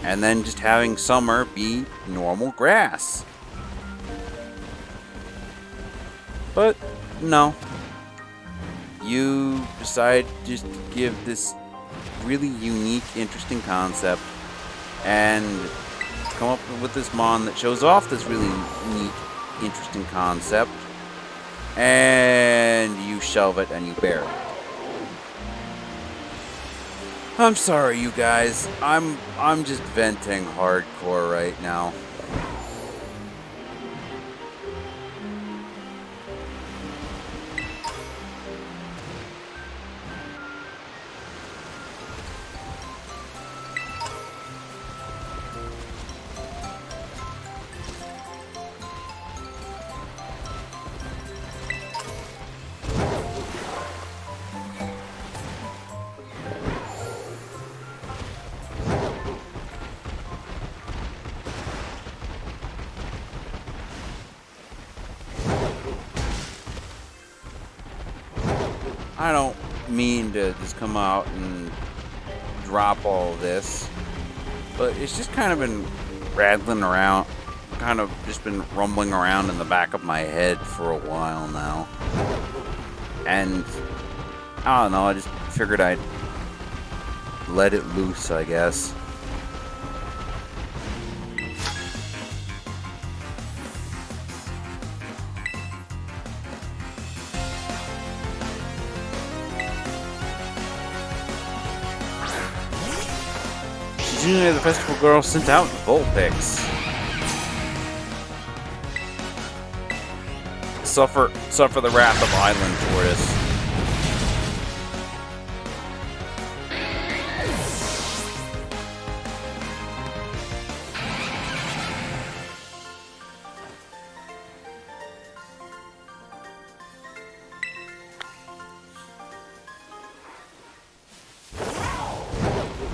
And then just having summer be normal grass. But no, you decide just to give this really unique, interesting concept and come up with this mon that shows off this really neat, interesting concept, and you shelve it and you bury it. I'm sorry, you guys. I'm just venting hardcore right now. I don't mean to just come out and drop all of this, but it's just kind of been rattling around, kind of just been rumbling around in the back of my head for a while now. And I don't know, I just figured I'd let it loose, I guess. Junior, the festival girl sent out Vulpix. Suffer the wrath of Island Tortoise.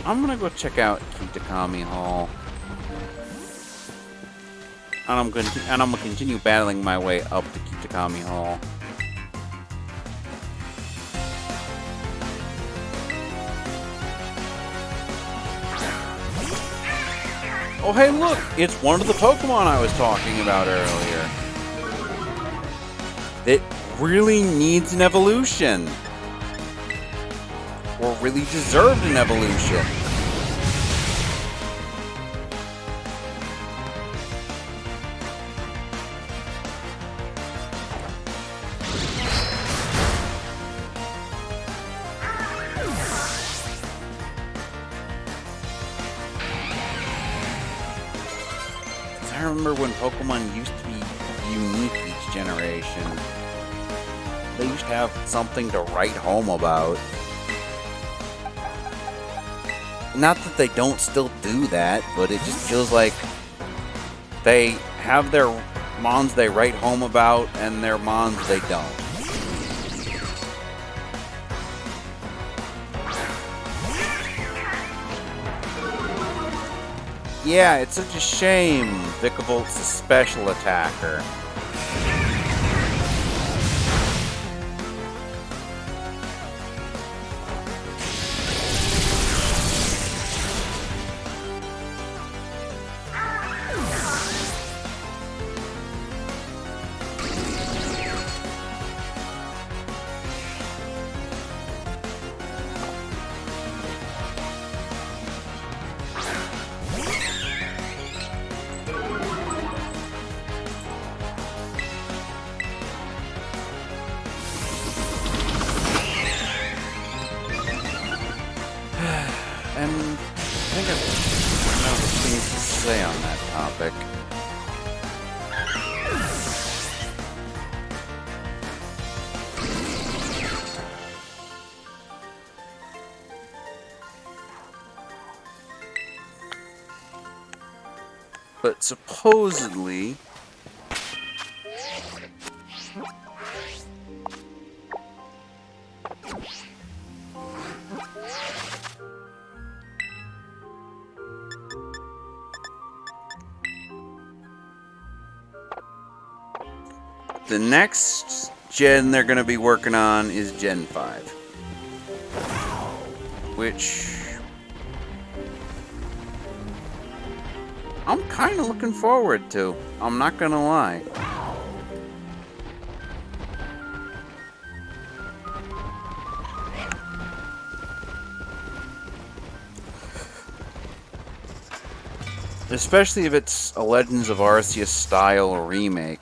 I'm gonna go check out Kitakami Hall. And I'm gonna continue battling my way up to Kitakami Hall. Oh hey look! It's one of the Pokemon I was talking about earlier. That really needs an evolution. Or really deserved an evolution. I remember when Pokemon used to be unique each generation. They used to have something to write home about. Not that they don't still do that, but it just feels like they have their mons they write home about and their mons they don't. Yeah, it's such a shame Vicavolt's a special attacker. And I think I've run out of things to say on that topic. But supposedly... the next gen they're going to be working on is Gen 5. Which... I'm kind of looking forward to. I'm not going to lie. Especially if it's a Legends of Arceus style remake.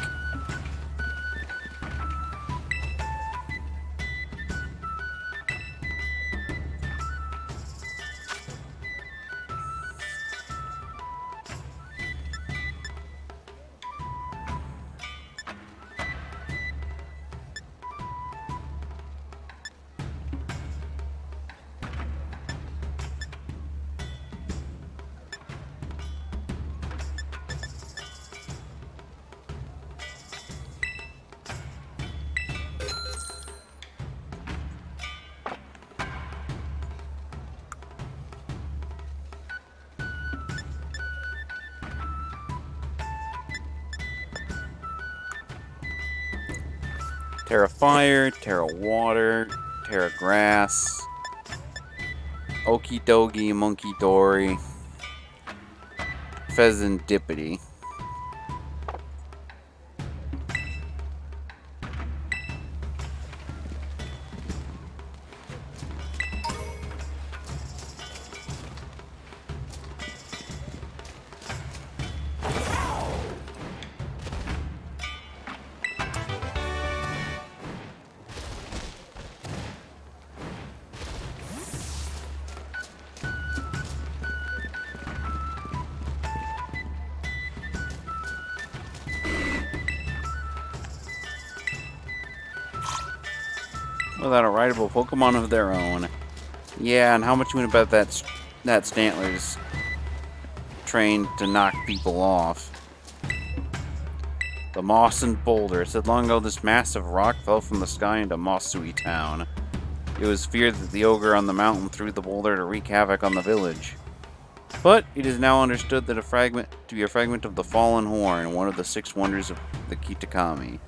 Terra Fire, Terra Water, Terra Grass, Okie Dogie, Monkey Dory, Pheasantipity. without a rideable Pokemon of their own. Yeah, and how much you want about that Stantler's trained to knock people off? The moss and boulder. It said long ago this massive rock fell from the sky into Mossui town. It was feared that the ogre on the mountain threw the boulder to wreak havoc on the village. But it is now understood that to be a fragment of the Fallen Horn, one of the 6 wonders of the Kitakami.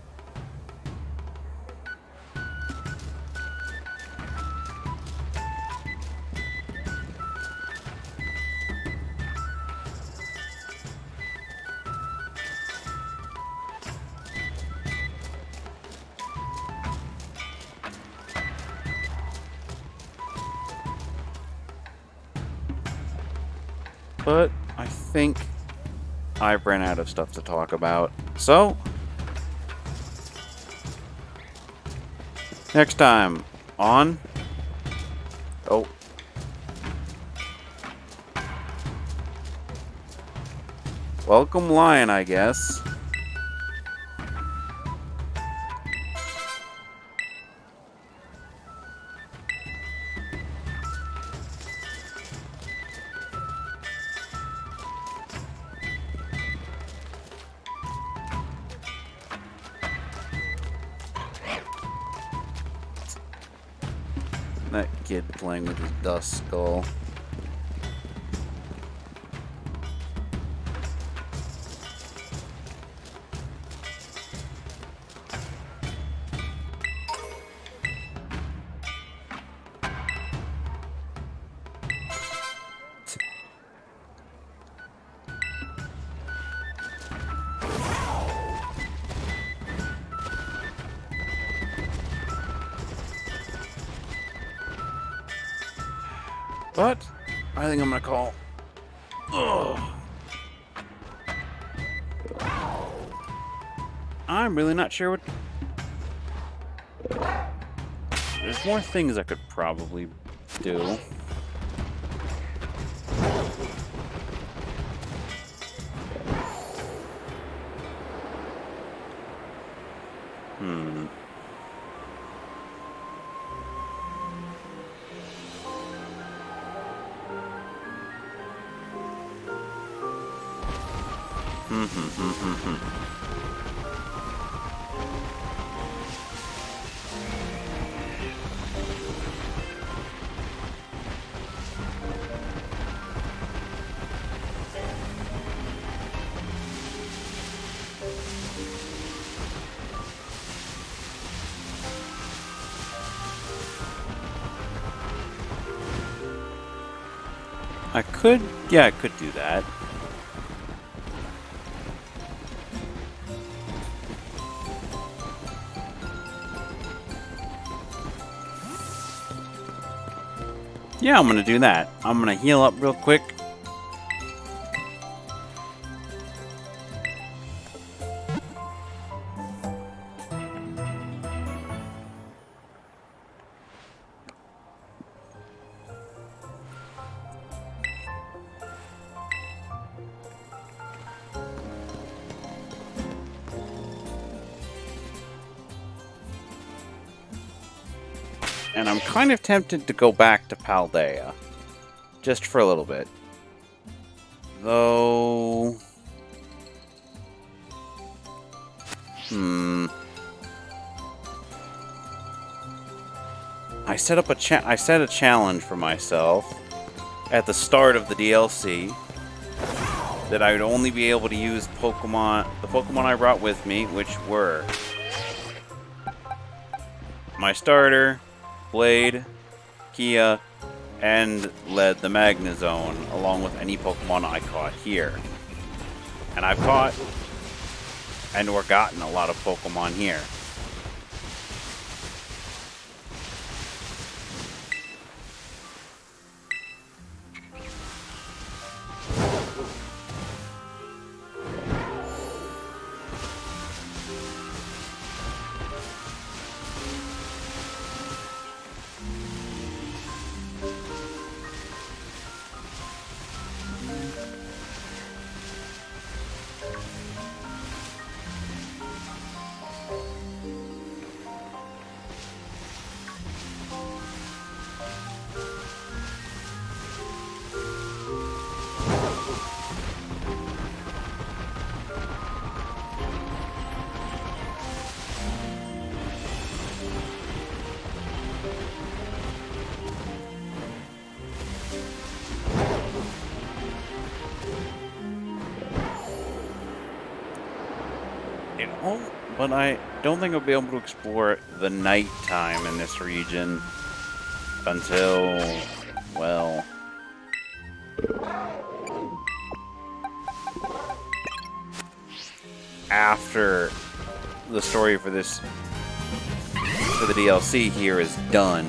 But I think I've ran out of stuff to talk about. So, next time on... Oh. Welcome Lion, I guess. That kid playing with his dust skull. But I think I'm gonna call. Ugh. I'm really not sure what. There's more things I could probably do. I could do that. Yeah, I'm gonna do that. I'm gonna heal up real quick. And I'm kind of tempted to go back to Paldea. Just for a little bit. Though... I set a challenge for myself at the start of the DLC that I would only be able to use the Pokemon I brought with me, which were my starter, Blade, Kia, and led the Magnezone, along with any Pokemon I caught here. And I've caught and or gotten a lot of Pokemon here. Oh, but I don't think I'll be able to explore the nighttime in this region until, well, after the story for the DLC here is done.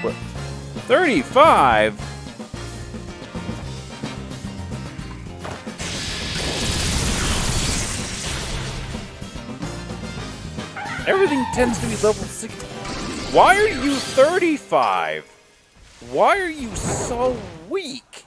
What? 35? Everything tends to be level 60. Why are you 35? Why are you so weak?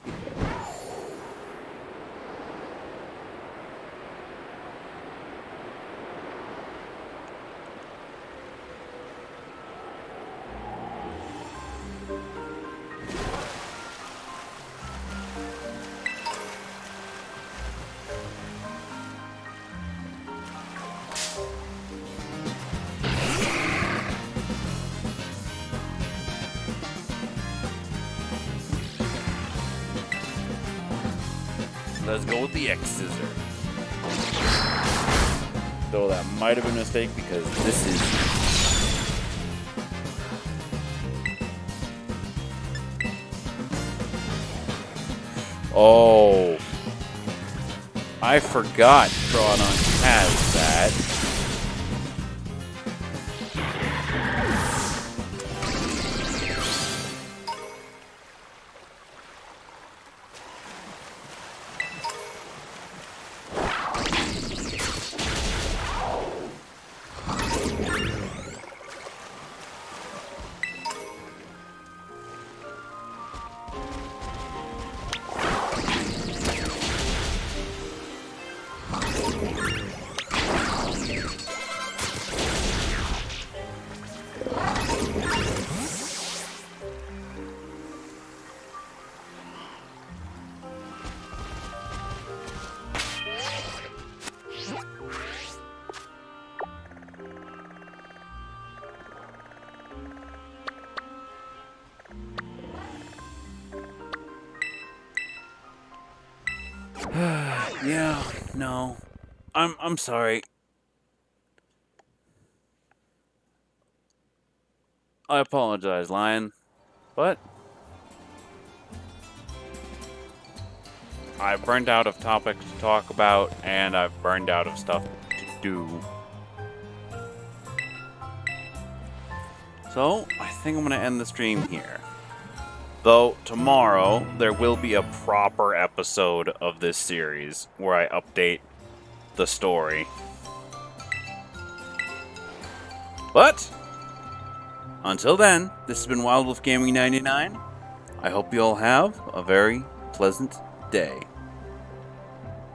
Let's go with the X scissor. Though that might have been a mistake because this is... Oh. I forgot Troodon has that. Yeah, no. I'm sorry. I apologize, Lion. But I've burned out of topics to talk about, and I've burned out of stuff to do. So, I think I'm going to end the stream here. Though, tomorrow, there will be a proper episode of this series where I update the story. But, until then, this has been Wild Wolf Gaming 99. I hope you all have a very pleasant day.